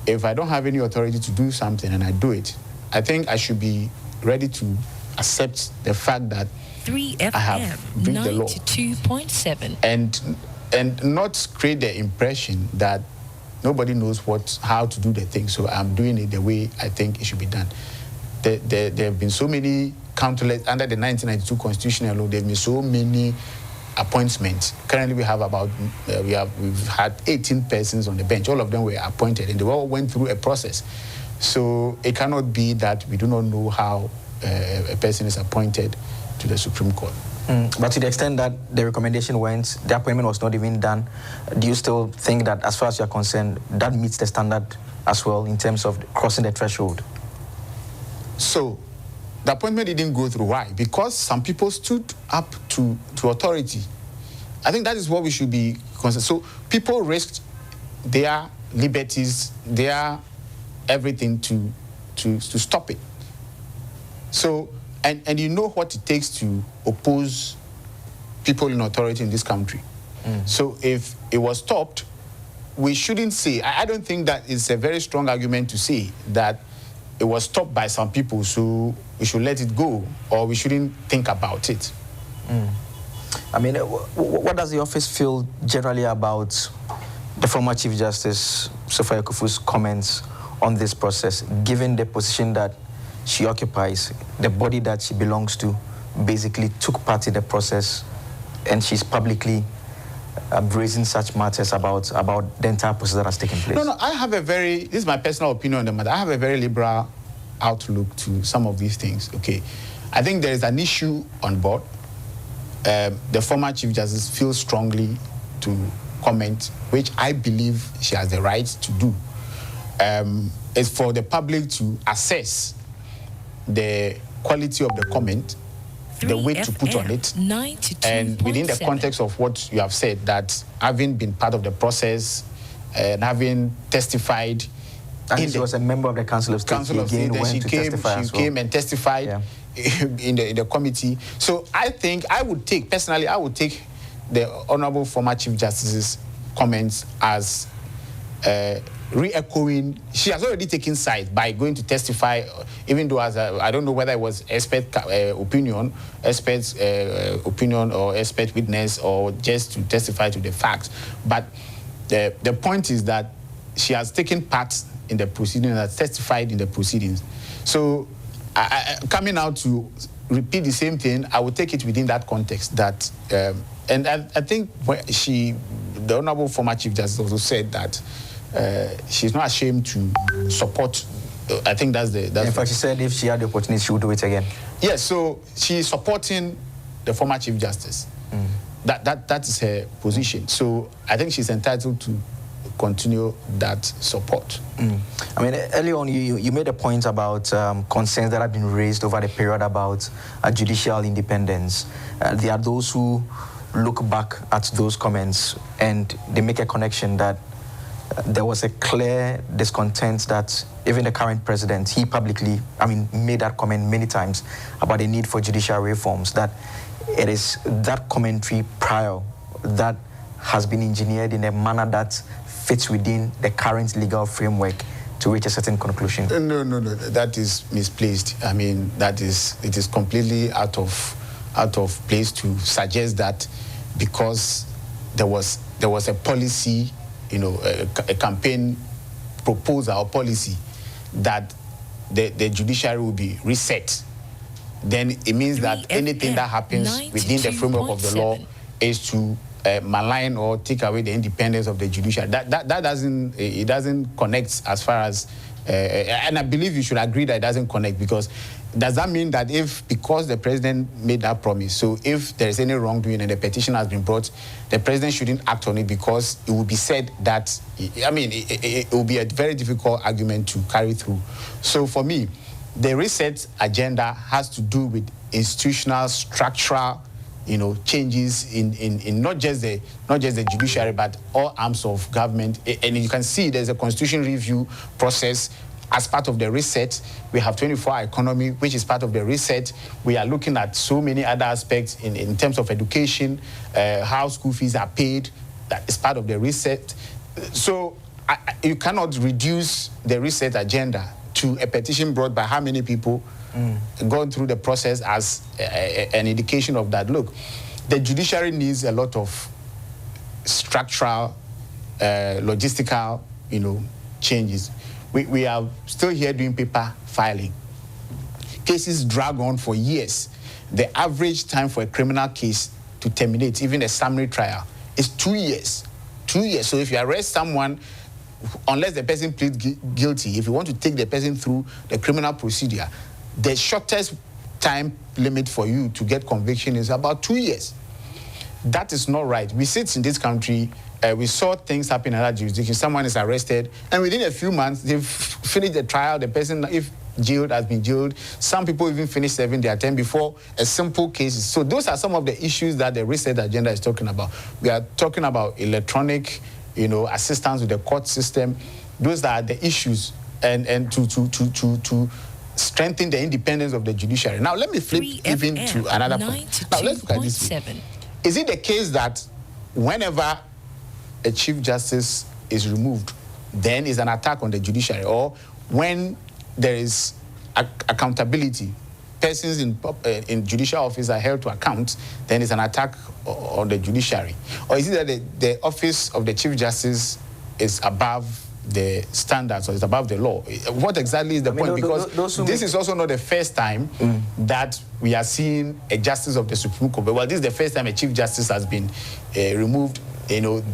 If I don't have any authority to do something and I do it, I think I should be ready to accept the fact that 3FM I have breached the law 92.7 and not create the impression that nobody knows how to do the thing. So I'm doing it the way I think it should be done. There have been so many countless under the 1992 constitutional law. There have been so many appointments. Currently, we have we've had 18 persons on the bench. All of them were appointed, and they all went through a process. So it cannot be that we do not know how a person is appointed to the Supreme Court. But to the extent that the recommendation went, the appointment was not even done, do you still think that, as far as you're concerned, that meets the standard as well in terms of crossing the threshold? So the appointment didn't go through. Why? Because some people stood up to authority. I think that is what we should be concerned. So people risked their liberties, their everything to stop it. So, and you know what it takes to oppose people in authority in this country. So if it was stopped, we shouldn't say, I don't think that it's a very strong argument to say that it was stopped by some people, so we should let it go, or we shouldn't think about it. I mean, what does the office feel generally about the former Chief Justice, Sophia Akufu's comments on this process, given the position that she occupies, the body that she belongs to basically took part in the process, and she's publicly raising such matters about the entire process that has taken place? No, I have this is my personal opinion on the matter. I have a very liberal outlook to some of these things, okay? I think there is an issue on board. The former Chief Justice feels strongly to comment, which I believe she has the right to do. It's for the public to assess the quality of the comment, the weight to put on it, and within the context of what you have said, that having been part of the process and having testified, and she was a member of the Council of State. She came and testified in the committee. So I think I would take the Honorable former Chief Justice's comments as re-echoing. She has already taken side by going to testify, even though I don't know whether it was expert's opinion or expert witness, or just to testify to the facts. But the point is that she has taken part in the proceedings, has testified in the proceedings. So coming out to repeat the same thing, I would take it within that context. That and I think the Honorable former Chief Justice also said that she's not ashamed to support. I think that's the. In fact, she said if she had the opportunity, she would do it again. Yes, so she's supporting the former Chief Justice. That is her position. So I think she's entitled to continue that support. I mean, early on, you made a point about concerns that have been raised over the period about judicial independence. There are those who look back at those comments and they make a connection that there was a clear discontent that even the current president, he publicly, made that comment many times about the need for judicial reforms, that it is that commentary prior that has been engineered in a manner that fits within the current legal framework to reach a certain conclusion. No, that is misplaced. It is completely out of place to suggest that because there was a policy, a campaign proposal or policy that the judiciary will be reset, then it means that anything that happens within the framework of the law is to malign or take away the independence of the judiciary. That doesn't connect as far as, and I believe you should agree that it doesn't connect, because does that mean that because the president made that promise, so if there is any wrongdoing and the petition has been brought, the president shouldn't act on it because it will be said that, it will be a very difficult argument to carry through. So for me, the reset agenda has to do with institutional, structural, changes in not just the judiciary, but all arms of government. And you can see there's a constitution review process as part of the reset. We have 24-hour economy, which is part of the reset. We are looking at so many other aspects in terms of education, how school fees are paid. That is part of the reset. So you cannot reduce the reset agenda to a petition brought by how many people going through the process as an indication of that. Look, the judiciary needs a lot of structural, logistical, changes. We are still here doing paper filing. Cases drag on for years. The average time for a criminal case to terminate, even a summary trial, is 2 years. 2 years. So if you arrest someone, unless the person pleads guilty, if you want to take the person through the criminal procedure, the shortest time limit for you to get conviction is about 2 years. That is not right. We sit in this country, we saw things happen in other jurisdictions. Someone is arrested, and within a few months, they've finished the trial. The person, if jailed, has been jailed. Some people even finish serving their term before a simple case. So those are some of the issues that the reset agenda is talking about. We are talking about electronic, assistance with the court system. Those are the issues, and to strengthen the independence of the judiciary. Now, let me flip even to another point. Now, let's look at this. Is it the case that whenever a chief justice is removed, then is an attack on the judiciary? Or when there is accountability, persons in judicial office are held to account, then it's an attack on the judiciary? Or is it that the office of the chief justice is above the standards, or it's above the law? What exactly is the point? Because this is also not the first time that we are seeing a justice of the Supreme Court. Well, this is the first time a chief justice has been removed,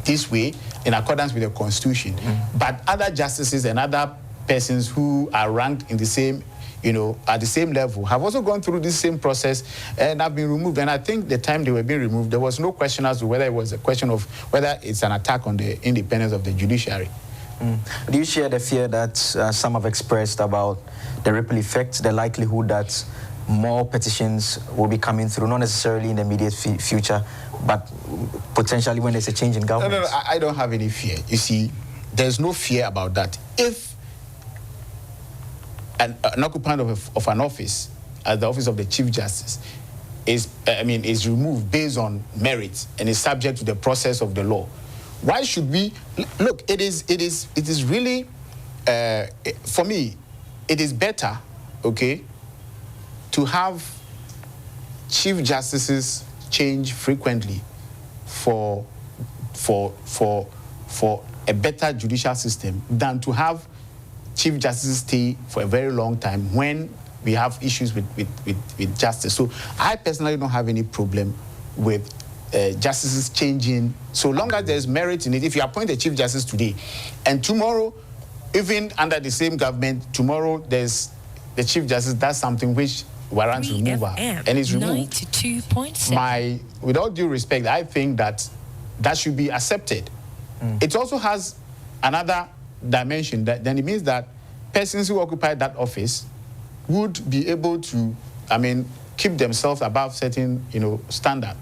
this way, in accordance with the Constitution. But other justices and other persons who are ranked in the same, at the same level, have also gone through this same process and have been removed. And I think the time they were being removed, there was no question as to whether it was a question of whether it's an attack on the independence of the judiciary. Do you share the fear that some have expressed about the ripple effect, the likelihood that more petitions will be coming through, not necessarily in the immediate future, but potentially when there's a change in government? No, I don't have any fear. You see, there's no fear about that. If an occupant of an office, as the office of the Chief Justice, is removed based on merit and is subject to the process of the law, why should we look? It is really, for me, it is better, to have chief justices change frequently for a better judicial system than to have chief justices stay for a very long time when we have issues with justice. So I personally don't have any problem with justices changing, so long as there's merit in it. If you appoint a chief justice today, and tomorrow, even under the same government, tomorrow there's the chief justice does something which warrants removal, and is removed, 92.7. With all due respect, I think that should be accepted. It also has another dimension, that then it means that persons who occupy that office would be able to, keep themselves above certain, standard.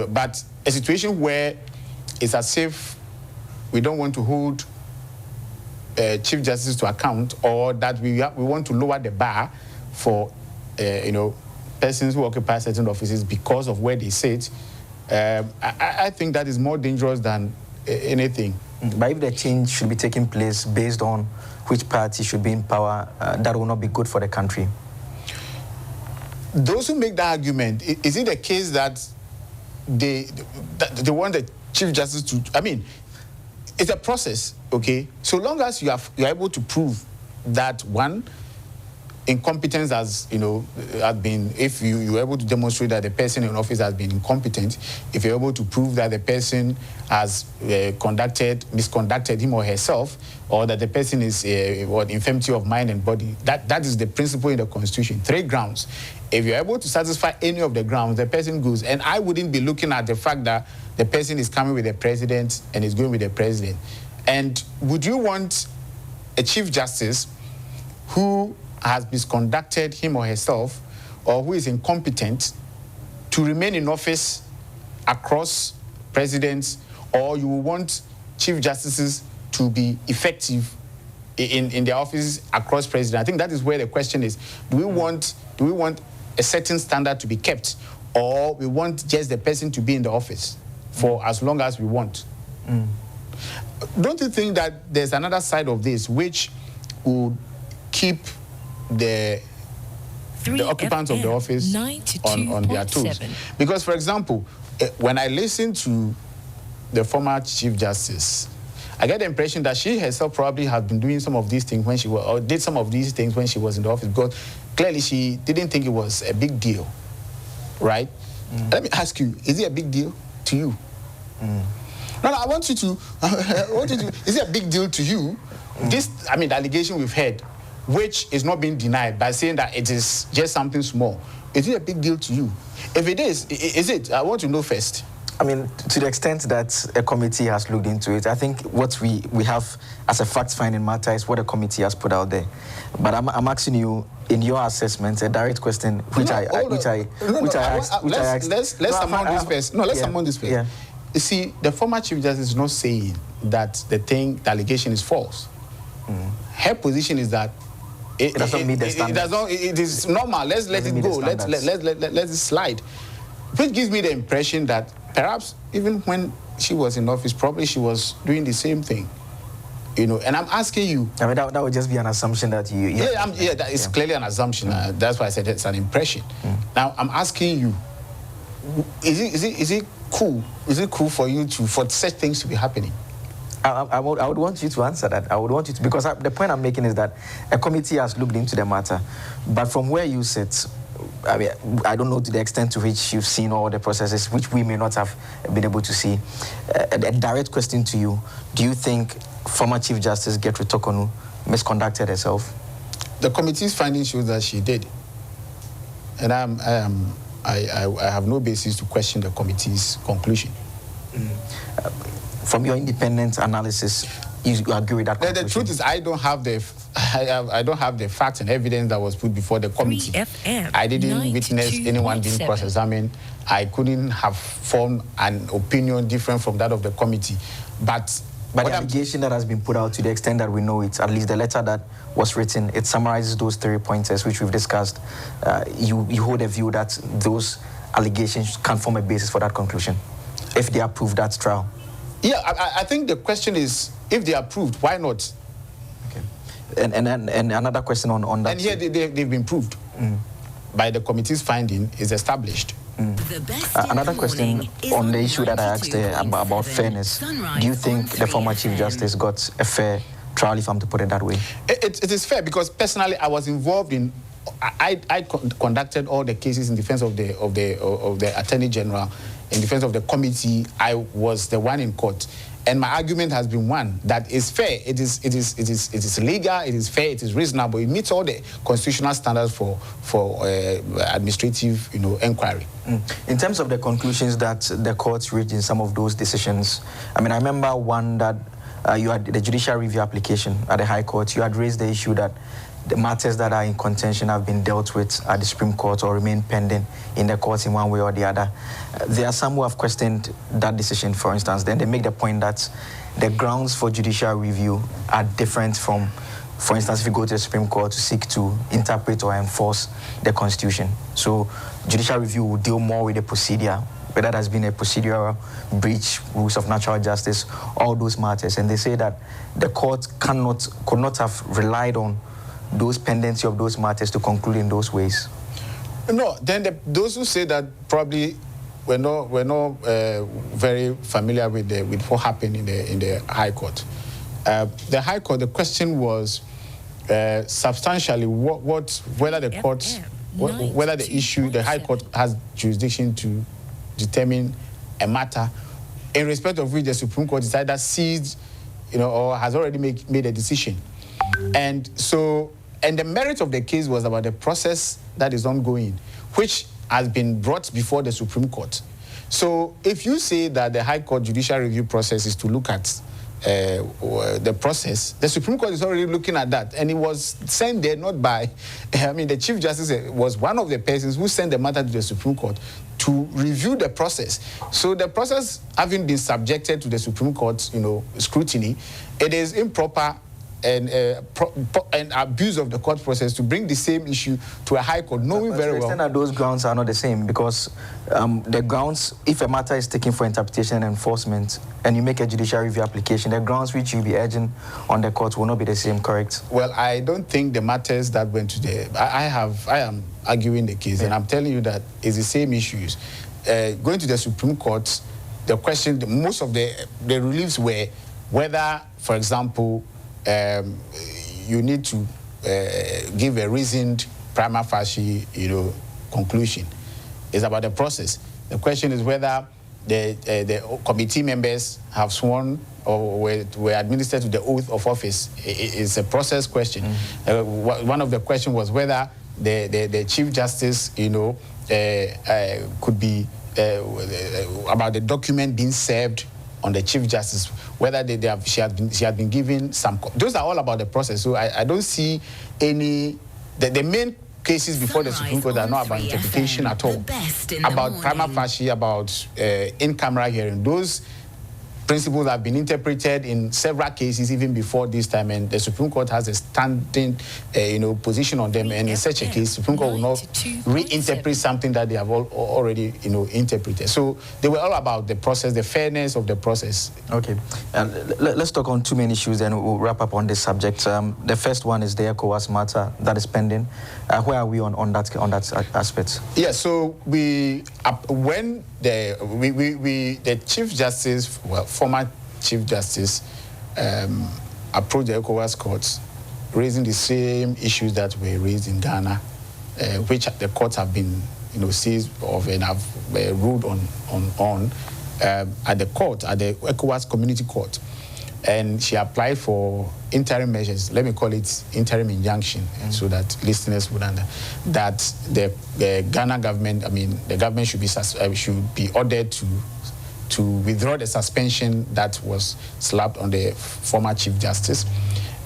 But a situation where it's as if we don't want to hold chief justice to account, or that we want to lower the bar for persons who occupy certain offices because of where they sit, I think that is more dangerous than anything. But if the change should be taking place based on which party should be in power, that will not be good for the country. Those who make that argument, is it the case that they want the chief justice to? I mean, it's a process, okay? So long as you're able to prove that one, incompetence has been, if you're able to demonstrate that the person in office has been incompetent, if you're able to prove that the person has misconducted him or herself, or that the person is infirmity of mind and body, that is the principle in the Constitution. 3 grounds. If you're able to satisfy any of the grounds, the person goes. And I wouldn't be looking at the fact that the person is coming with the president and is going with the president. And would you want a chief justice who has misconducted him or herself, or who is incompetent, to remain in office across presidents, or you want chief justices to be effective in their offices across presidents? I think that is where the question is. Do we want a certain standard to be kept, or we want just the person to be in the office for as long as we want? Don't you think that there's another side of this which would keep the occupants of the office on their toes? Because, for example, when I listen to the former Chief Justice, I get the impression that she herself probably had been doing some of these things when she was, or did some of these things when she was in the office, because clearly she didn't think it was a big deal, right? Let me ask you, is it a big deal to you? No, I want you to, is it a big deal to you? This, the allegation we've heard, which is not being denied by saying that it is just something small. Is it a big deal to you? If it is it? I want to know first. To the extent that a committee has looked into it, I think what we have as a fact-finding matter is what a committee has put out there. But I'm asking you, in your assessment, a direct question, which I asked. Let's summon this first. No, let's summon this first. Yeah. You see, the former Chief Justice is not saying that the allegation is false. Her position is that it doesn't meet the standards. It is normal. Let's let it go. Let it slide. Which gives me the impression that perhaps even when she was in office, probably she was doing the same thing. And I'm asking you. That would just be an assumption that you. That is clearly an assumption. That's why I said it's an impression. Now I'm asking you, is it cool? Is it cool for you for such things to be happening? I would want you to answer that. I would want you to, because the point I'm making is that a committee has looked into the matter, but from where you sit, I don't know to the extent to which you've seen all the processes, which we may not have been able to see. A direct question to you: do you think former Chief Justice Gertrude Tokornor misconducted herself? The committee's findings show that she did, and I have no basis to question the committee's conclusion. From your independent analysis, you agree with that conclusion? The truth is, I don't have the facts and evidence that was put before the committee. I didn't witness anyone being cross-examined. I couldn't have formed an opinion different from that of the committee. But the allegation that has been put out, to the extent that we know it, at least the letter that was written, it summarizes those 3 pointers which we've discussed. You hold a view that those allegations can form a basis for that conclusion, if they are proved at trial. Yeah, I think the question is, if they are proved, why not? Okay. And another question on that. And here they've been proved. By the committee's finding is established. Another question on the issue that I asked about fairness. Do you think the former Chief Justice got a fair trial, if I'm to put it that way? It is fair, because personally I was involved in. I conducted all the cases in defense of the Attorney General. In defense of the committee, I was the one in court, and my argument has been one that is fair. It is legal. It is fair. It is reasonable. It meets all the constitutional standards for administrative, inquiry. In terms of the conclusions that the courts reached in some of those decisions, I remember one that you had the judicial review application at the High Court. You had raised the issue that the matters that are in contention have been dealt with at the Supreme Court or remain pending in the courts in one way or the other. There are some who have questioned that decision, for instance. Then they make the point that the grounds for judicial review are different from, for instance, if you go to the Supreme Court to seek to interpret or enforce the Constitution. So judicial review will deal more with the procedure, whether that has been a procedural breach, rules of natural justice, all those matters. And they say that the court could not have relied on those pendency of those matters to conclude in those ways. No, then those who say that probably were not very familiar with what happened in the High Court. The High Court, the question was substantially whether the courts, whether the issue, the High Court has jurisdiction to determine a matter in respect of which the Supreme Court has either seized, or has already made a decision. And the merit of the case was about the process that is ongoing, which has been brought before the Supreme Court. So if you say that the High Court judicial review process is to look at the process, the Supreme Court is already looking at that. And it was sent there not by, the Chief Justice was one of the persons who sent the matter to the Supreme Court to review the process. So the process having been subjected to the Supreme Court's, scrutiny, it is improper and abuse of the court process to bring the same issue to a High Court, knowing very well that those grounds are not the same, because the grounds, if a matter is taken for interpretation and enforcement, and you make a judicial review application, the grounds which you'll be urging on the court will not be the same, correct? Well, I don't think the matters that went to the... I am arguing the case, and I'm telling you that it's the same issues. Going to the Supreme Court, the question, most of the reliefs were whether, for example, you need to give a reasoned prima facie, conclusion. It's about the process. The question is whether the committee members have sworn or were administered to the oath of office. It's a process question. One of the questions was whether the Chief Justice, could be about the document being served on the Chief Justice, whether she had been given some... Those are all about the process. So I don't see any... The main cases before the Supreme Court are not about interpretation at all. About prima facie, about in-camera hearing. Those principles have been interpreted in several cases even before this time, and the Supreme Court has a standing position on them, and in such a case, Supreme Court will not reinterpret something that they have already interpreted. So they were all about the process, the fairness of the process. Okay, let's talk on two main issues, then we'll wrap up on this subject. The first one is the ECOWAS matter that is pending. Where are we on that aspect? Yeah, so when the Chief Justice, former Chief Justice, approached the ECOWAS courts, raising the same issues that were raised in Ghana, which the courts have been, seized of and have ruled on at the court, at the ECOWAS Community Court. And she applied for interim measures, let me call it interim injunction, so that listeners would understand that the Ghana government, the government should be ordered to withdraw the suspension that was slapped on the former Chief Justice,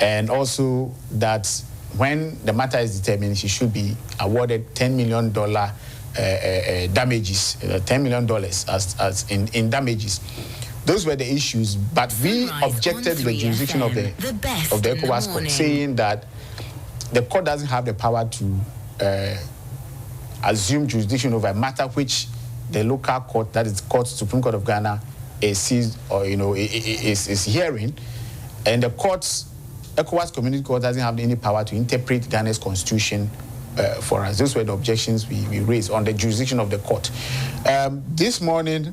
and also that when the matter is determined, she should be awarded $10 million damages, $10 million as in damages. Those were the issues, but we objected to the jurisdiction of the ECOWAS court, saying that the court doesn't have the power to assume jurisdiction over a matter which the local court, that is the Supreme Court of Ghana, is seized or is hearing, and the courts, ECOWAS Community Court, doesn't have any power to interpret Ghana's constitution for us. Those were the objections we raised on the jurisdiction of the court. This morning,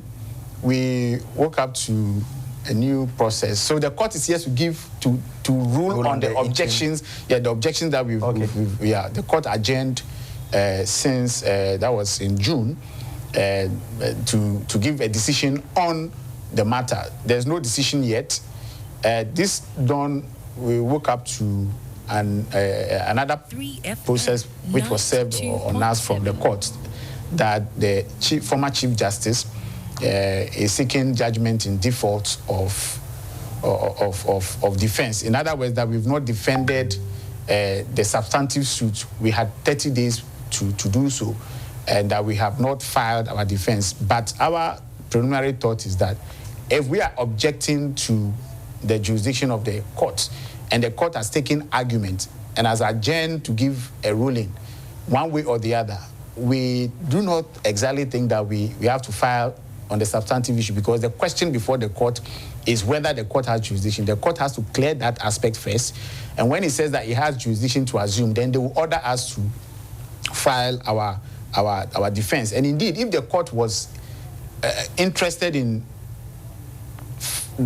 we woke up to a new process. So the court is here to rule on the objections. Yeah, the objections that the court adjourned since that was in June to give a decision on the matter. There's no decision yet. This dawn, we woke up to another process which was served on us from the court, that the former Chief Justice is seeking judgment in default of defense. In other words, that we've not defended the substantive suit, we had 30 days to do so, and that we have not filed our defense. But our preliminary thought is that if we are objecting to the jurisdiction of the court, and the court has taken argument and has adjourned to give a ruling one way or the other, we do not exactly think that we have to file on the substantive issue, because the question before the court is whether the court has jurisdiction. The court has to clear that aspect first, and when it says that it has jurisdiction to assume, then they will order us to file our defense. And indeed, if the court was interested in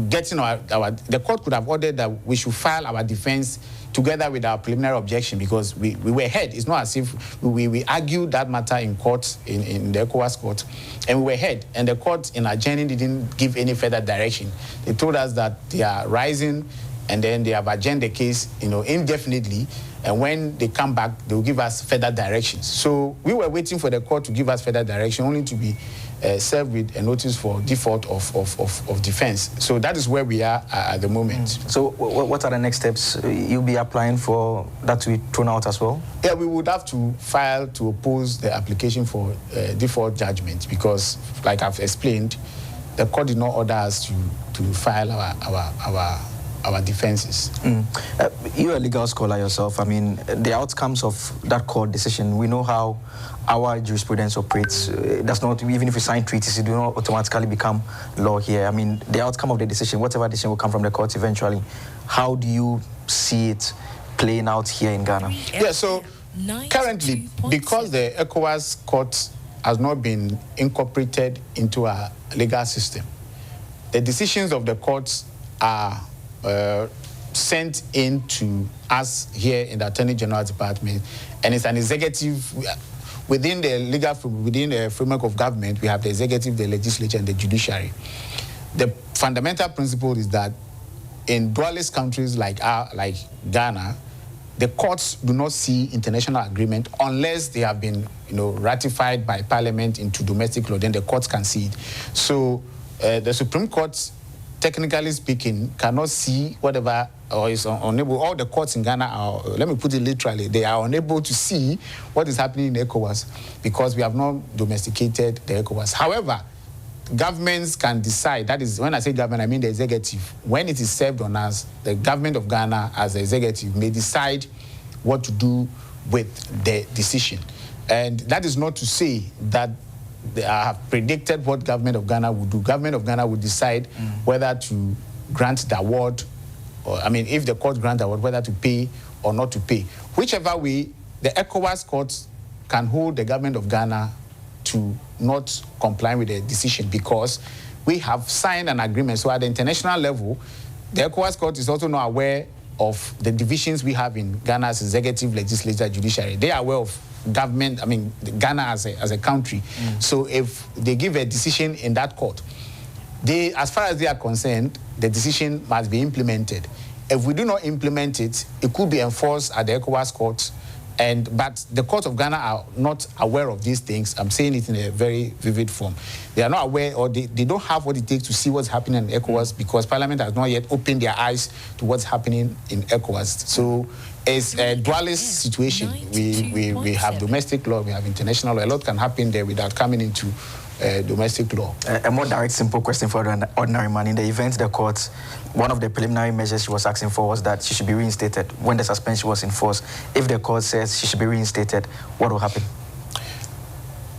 getting the court could have ordered that we should file our defense together with our preliminary objection, because we were heard. It's not as if we argued that matter in court, in the ECOWAS court, and we were heard. And the court in adjourning didn't give any further direction. They told us that they are rising, and then they have adjourned the case, indefinitely. And when they come back, they will give us further directions. So we were waiting for the court to give us further direction, only to be served with a notice for default of defense. So that is where we are at the moment. So what are the next steps? You'll be applying for that to be thrown out as well? Yeah, we would have to file to oppose the application for default judgment, because, like I've explained, the court did not order us to file our defenses. You're a legal scholar yourself. I mean, the outcomes of that court decision, we know how our jurisprudence operates. Does not, even if we sign treaties, it do not automatically become law here. I mean, the outcome of the decision, whatever decision will come from the court eventually, how do you see it playing out here in Ghana? Yeah, so currently, because the ECOWAS court has not been incorporated into our legal system, the decisions of the courts are sent in to us here in the Attorney General Department, and it's an executive. Within the framework of government, we have the executive, the legislature, and the judiciary. The fundamental principle is that in dualist countries like Ghana, the courts do not see international agreement unless they have been, ratified by Parliament into domestic law. Then the courts can see it. So the Supreme Court, technically speaking, cannot see whatever, or is unable. All the courts in Ghana are, let me put it literally, they are unable to see what is happening in ECOWAS, because we have not domesticated the ECOWAS. However, governments can decide, that is, when I say government, I mean the executive. When it is served on us, the government of Ghana as the executive may decide what to do with the decision. And that is not to say that they have predicted what government of Ghana would do. Government of Ghana would decide whether to grant the award, or, if the court grant the award, whether to pay or not to pay. Whichever way, the ECOWAS courts can hold the government of Ghana to not comply with the decision, because we have signed an agreement. So at the international level, the ECOWAS court is also not aware of the divisions we have in Ghana's executive, legislature, judiciary. They are aware of government, Ghana as a country. So if they give a decision in that court, as far as they are concerned, the decision must be implemented. If we do not implement it, it could be enforced at the ECOWAS court. But the courts of Ghana are not aware of these things. I'm saying it in a very vivid form. They are not aware, or they don't have what it takes to see what's happening in ECOWAS, because Parliament has not yet opened their eyes to what's happening in ECOWAS. So it's a dualist situation. We have domestic law, we have international law. A lot can happen there without coming into domestic law. A more direct, simple question for an ordinary man. In the event the court, one of the preliminary measures she was asking for was that she should be reinstated when the suspension was enforced. If the court says she should be reinstated, what will happen?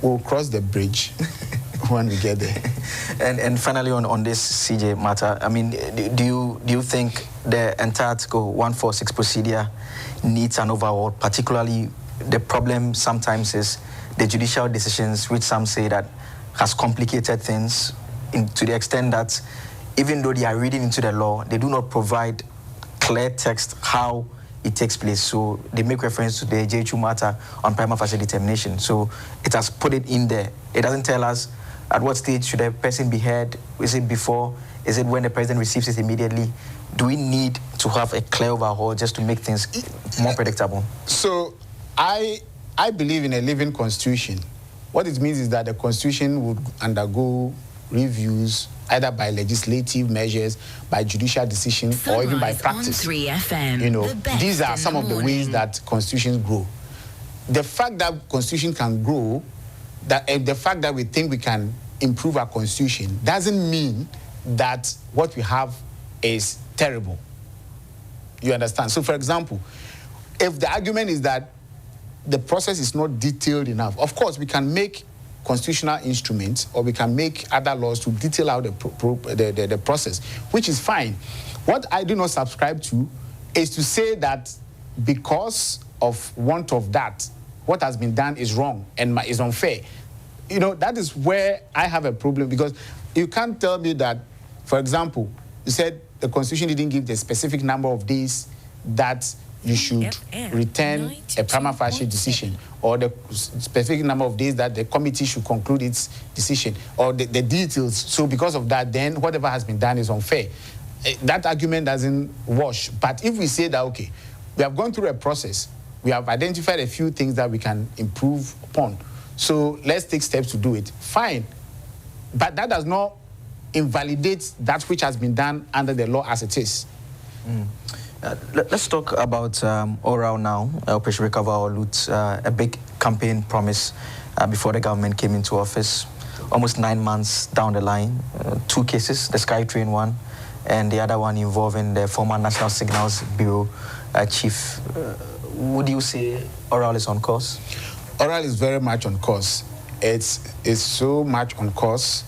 We'll cross the bridge when we get there. And finally, on this CJ matter, do you think the entire Article 146 procedure needs an overhaul? Particularly, the problem sometimes is the judicial decisions, which some say that has complicated things to the extent that even though they are reading into the law, they do not provide clear text how it takes place. So they make reference to the J2 matter on prima facie determination. So it has put it in there. It doesn't tell us at what stage should a person be heard. Is it before? Is it when the president receives it immediately? Do we need to have a clear overhaul just to make things more predictable? So I believe in a living constitution. What it means is that the constitution would undergo reviews, either by legislative measures, by judicial decision, or even by Sunrise practice. on 3FM. You know, The best these are in some the of the ways morning. that constitutions grow. The fact that constitution can grow, the fact that we think we can improve our constitution, doesn't mean that what we have is terrible. You understand? So, for example, if the argument is that the process is not detailed enough, of course, we can make constitutional instruments, or we can make other laws to detail out the process, which is fine. What I do not subscribe to is to say that because of want of that, what has been done is wrong and is unfair. You know, that is where I have a problem, because you can't tell me that, for example, you said the Constitution didn't give the specific number of days that you should FM return a prima facie 92.7. decision, or the specific number of days that the committee should conclude its decision, or the details. So because of that, then whatever has been done is unfair. That argument doesn't wash. But if we say that, okay, we have gone through a process, we have identified a few things that we can improve upon, so let's take steps to do it, fine. But that does not invalidate that which has been done under the law as it is. Let's talk about Oral now, Operation Recover or Loot, a big campaign promise before the government came into office. Almost 9 months down the line, 2 cases, the SkyTrain one, and the other one involving the former National Signals Bureau chief. Would you say Oral is on course? Oral is very much on course. It's so much on course,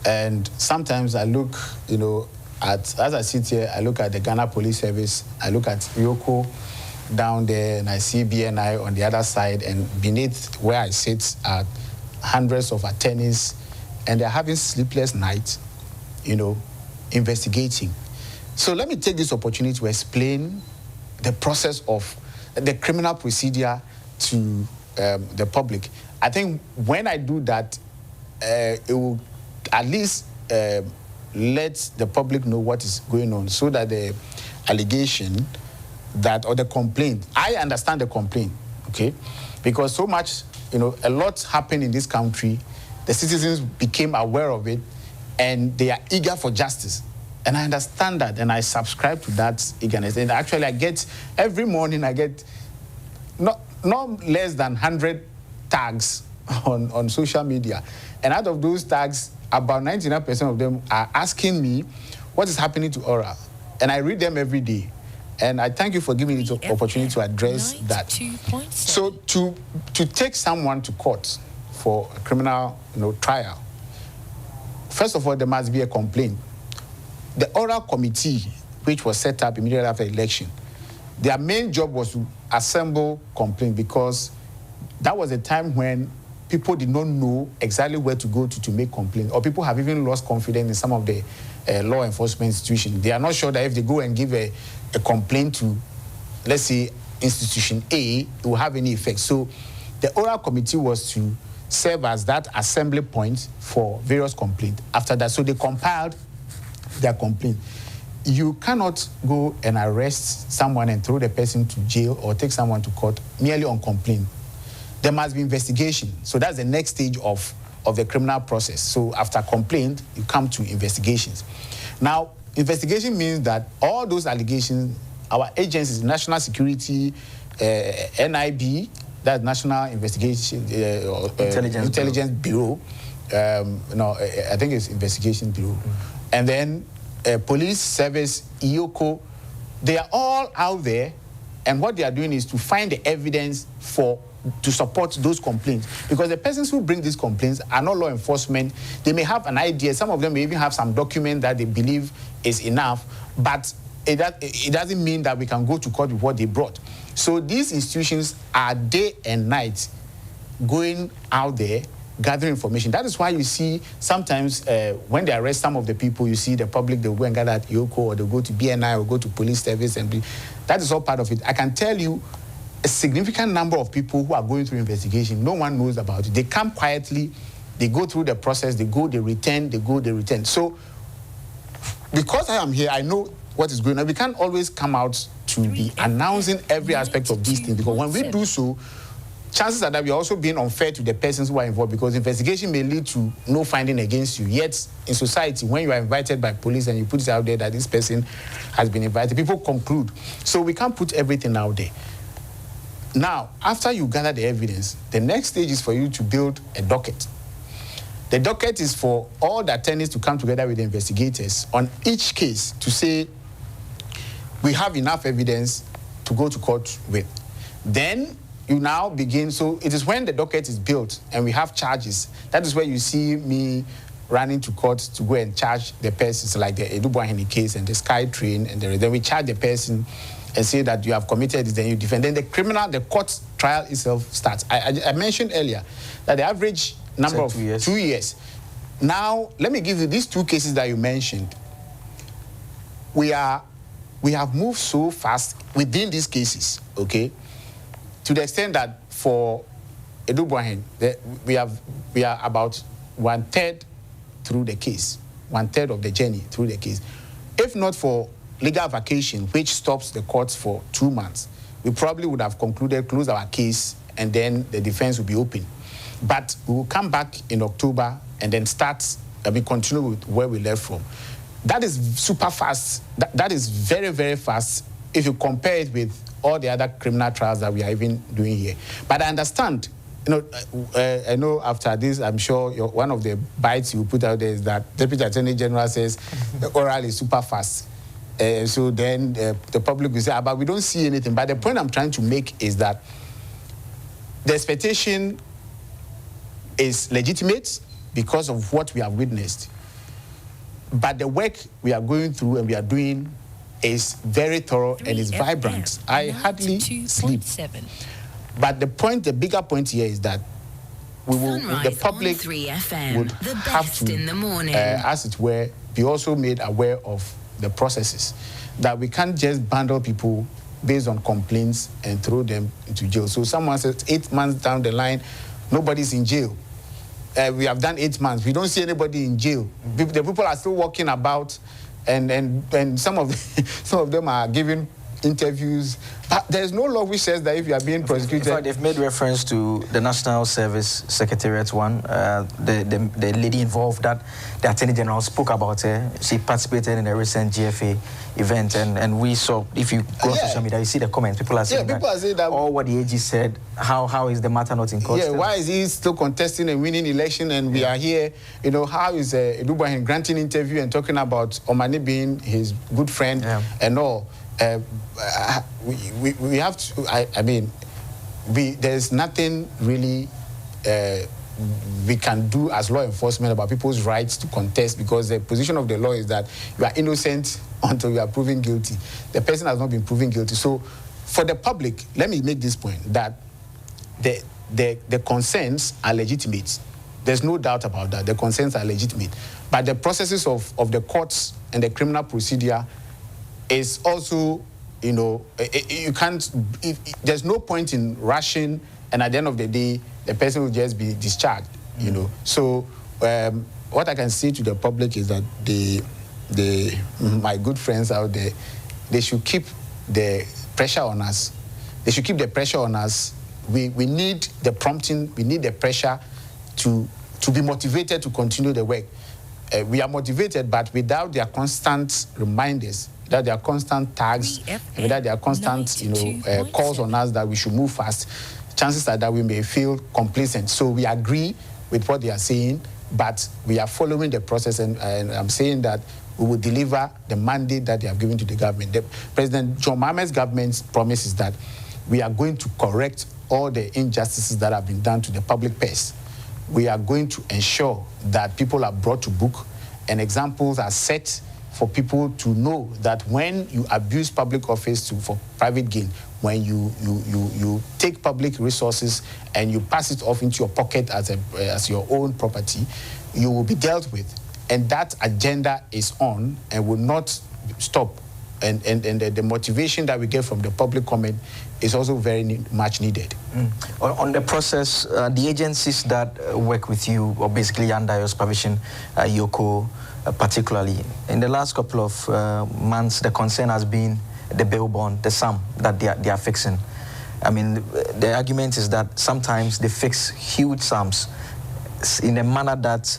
and sometimes I look, you know, as I sit here, I look at the Ghana Police Service, I look at Yoko down there, and I see BNI on the other side, and beneath where I sit are hundreds of attorneys, and they're having sleepless nights, you know, investigating. So let me take this opportunity to explain the process of the criminal procedure to the public. I think when I do that, it will at least let the public know what is going on, so that the allegation that, or the complaint, I understand the complaint, okay? Because so much, you know, a lot happened in this country, the citizens became aware of it, and they are eager for justice. And I understand that, and I subscribe to that eagerness. And actually, I get, every morning, I get not less than 100 tags on social media. And out of those tags, about 99% of them are asking me what is happening to Oral. And I read them every day. And I thank you for giving me the opportunity to address that. 92.7. So to take someone to court for a criminal, you know, trial, first of all, there must be a complaint. The Oral Committee, which was set up immediately after election, their main job was to assemble complaints, because that was a time when people did not know exactly where to go to make complaints, or people have even lost confidence in some of the law enforcement institutions. They are not sure that if they go and give a complaint to, let's say, institution A, it will have any effect. So the Oral Committee was to serve as that assembly point for various complaints. After that, so they compiled their complaint. You cannot go and arrest someone and throw the person to jail or take someone to court merely on complaint. There must be investigation. So that's the next stage of the criminal process. So after complaint, you come to investigations. Now, investigation means that all those allegations, our agencies, National Security, NIB, that's National Investigation Intelligence Bureau. I think it's Investigation Bureau. And then Police Service, IOCO, they are all out there, and what they are doing is to find the evidence to support those complaints. Because the persons who bring these complaints are not law enforcement. They may have an idea. Some of them may even have some document that they believe is enough, but it doesn't mean that we can go to court with what they brought. So these institutions are day and night going out there, gathering information. That is why you see sometimes when they arrest some of the people, you see the public, they'll go and gather at Yoko, or they'll go to BNI, or go to police service. And that is all part of it. I can tell you a significant number of people who are going through investigation, no one knows about it. They come quietly, they go through the process, they go, they return, they go, they return. So because I am here, I know what is going on. We can't always come out to be announcing every aspect of these things, because when we do so, chances are that we are also being unfair to the persons who are involved, because investigation may lead to no finding against you. Yet, in society, when you are invited by police and you put it out there that this person has been invited, people conclude. So we can't put everything out there. Now, after you gather the evidence, the next stage is for you to build a docket. The docket is for all the attorneys to come together with the investigators on each case to say, we have enough evidence to go to court with. Then you now begin, so it is when the docket is built and we have charges, that is where you see me running to court to go and charge the persons, like the Edubuahini case and the Sky Train, and then we charge the person and say that you have committed this, then you defend. Then the court trial itself starts. I mentioned earlier that the average number of 2 years. Now, let me give you these 2 cases that you mentioned. We have moved so fast within these cases, okay, to the extent that for Edubuahin, we are about 1/3 through the case, 1/3 of the journey through the case. If not for legal vacation, which stops the courts for 2 months, we probably would have closed our case, and then the defense will be open. But we will come back in October and then continue with where we left from. That is super fast. That is very, very fast if you compare it with all the other criminal trials that we are even doing here. But I understand, I know after this, I'm sure one of the bites you put out there is that Deputy Attorney General says the oral is super fast. So then the public will say, but we don't see anything. But the point I'm trying to make is that the expectation is legitimate because of what we have witnessed. But the work we are going through and we are doing is very thorough and is vibrant. I hardly sleep. But the bigger point here is that the public would have to, as it were, be also made aware of the processes. That we can't just bundle people based on complaints and throw them into jail. So someone says 8 months down the line, nobody's in jail. We have done 8 months. We don't see anybody in jail. The people are still walking about, and some of them are giving interviews. But there's no law which says that if you are being prosecuted. In fact, they've made reference to the National Service Secretariat one. The lady involved that the Attorney General spoke about her. She participated in a recent GFA event, and we saw, if you go on social media, you see the comments. People are saying, that all what the AG said, how is the matter not in court? Yeah, why is he still contesting and winning election and we are here? How is Edubuahin granting interview and talking about Omani being his good friend and all? We have to, there's nothing really we can do as law enforcement about people's rights to contest, because the position of the law is that you are innocent until you are proven guilty. The person has not been proven guilty. So for the public, let me make this point, that the concerns are legitimate. There's no doubt about that. The concerns are legitimate. But the processes of the courts and the criminal procedure is also, you can't, there's no point in rushing, and at the end of the day, the person will just be discharged, So what I can say to the public is that my good friends out there, they should keep the pressure on us. They should keep the pressure on us. We need the prompting, we need the pressure to be motivated to continue the work. We are motivated, but without their constant reminders, without their constant tags, and without their constant, calls on us that we should move fast, chances are that we may feel complacent. So we agree with what they are saying, but we are following the process, and I'm saying that we will deliver the mandate that they have given to the government. President John Mahama's government's promise is that we are going to correct all the injustices that have been done to the public purse. We are going to ensure that people are brought to book and examples are set for people to know that when you abuse public office for private gain, when you take public resources and you pass it off into your pocket as your own property, you will be dealt with. And that agenda is on and will not stop. And the motivation that we get from the public comment is also very much needed. On the process, the agencies that work with you, or basically under your supervision, Yoko particularly, in the last couple of months, the concern has been the bail bond, the sum that they are fixing. I mean, the argument is that sometimes they fix huge sums in a manner that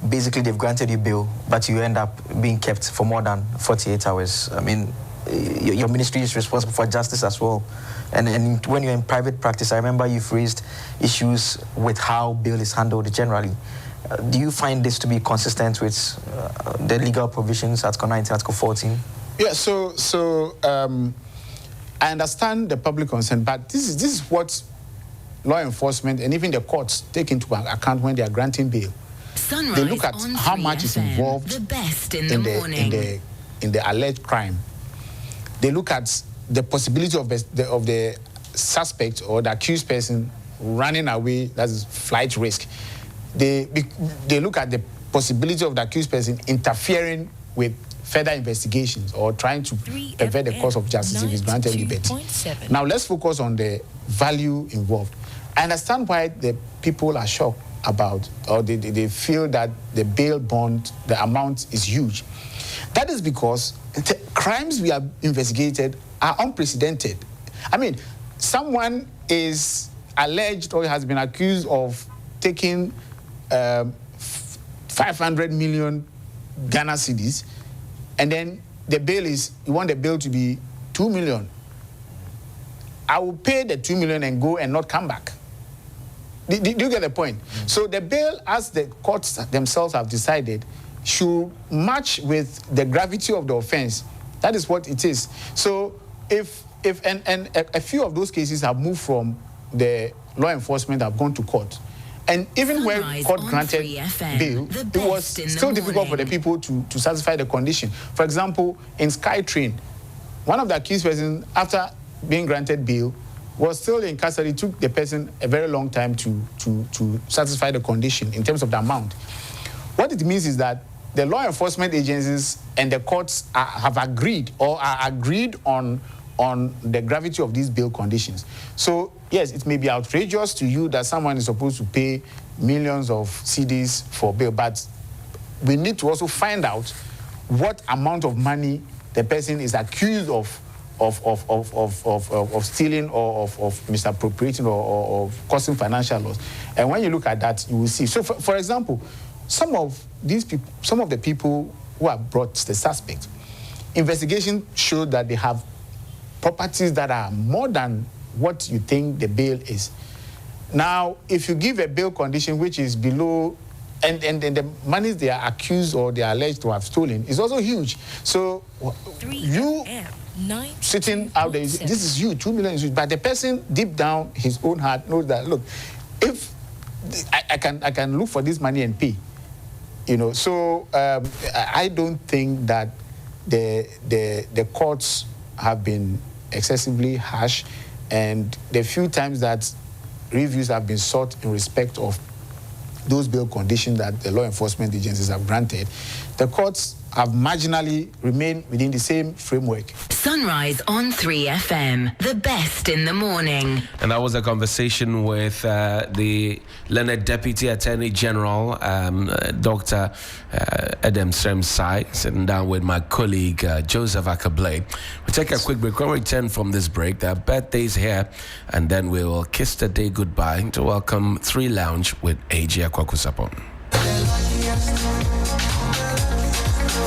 basically they've granted you bail, but you end up being kept for more than 48 hours. I mean, your ministry is responsible for justice as well. And when you're in private practice, I remember you've raised issues with how bail is handled generally. Do you find this to be consistent with the legal provisions, Article 19, Article 14? Yeah, so I understand the public concern, but this is what law enforcement and even the courts take into account when they are granting bail. Sunrise they look at how much is involved the best in the morning. in the alleged crime. They look at the possibility of the suspect or the accused person running away, that is flight risk. They look at the possibility of the accused person interfering with further investigations or trying to avert the course of justice if he's granted liberty. Now let's focus on the value involved. I understand why the people are shocked about, or they feel that the bail bond, the amount is huge. That is because the crimes we have investigated are unprecedented. I mean, someone is alleged or has been accused of taking 500 million Ghana cedis, and then the bail is, you want the bail to be 2 million. I will pay the 2 million and go and not come back. Do you get the point? Mm-hmm. So the bail, as the courts themselves have decided, should match with the gravity of the offense. That is what it is. So if a few of those cases have moved from the law enforcement, have gone to court, and even when court granted bail, it was still difficult for the people to satisfy the condition. For example, in SkyTrain, one of the accused persons, after being granted bail, was still in custody. It took the person a very long time to satisfy the condition in terms of the amount. What it means is that the law enforcement agencies and the courts have agreed or are agreed on the gravity of these bail conditions. So, yes, it may be outrageous to you that someone is supposed to pay millions of cedis for bail, but we need to also find out what amount of money the person is accused of stealing or of misappropriating or causing financial loss. And when you look at that, you will see. So, for example, some of the people who have brought the suspect, investigation showed that they have properties that are more than what you think the bail is. Now, if you give a bail condition which is below, and the monies they are accused or they are alleged to have stolen is also huge. So you sitting out there, this is huge, 2 million is huge. But the person deep down his own heart knows that, look, if I can look for this money and pay, you know. So I don't think that the courts have been excessively harsh, and the few times that reviews have been sought in respect of those bail conditions that the law enforcement agencies have granted, the courts have marginally remained within the same framework. Sunrise on 3FM, the best in the morning. And that was a conversation with the Leonard Deputy Attorney General, Dr. Adam Sremsai, sitting down with my colleague, Joseph Akablay. We'll take a quick break. When we return from this break, there are birthdays here, and then we will kiss the day goodbye to welcome 3 Lounge with AJ Akwakusapon.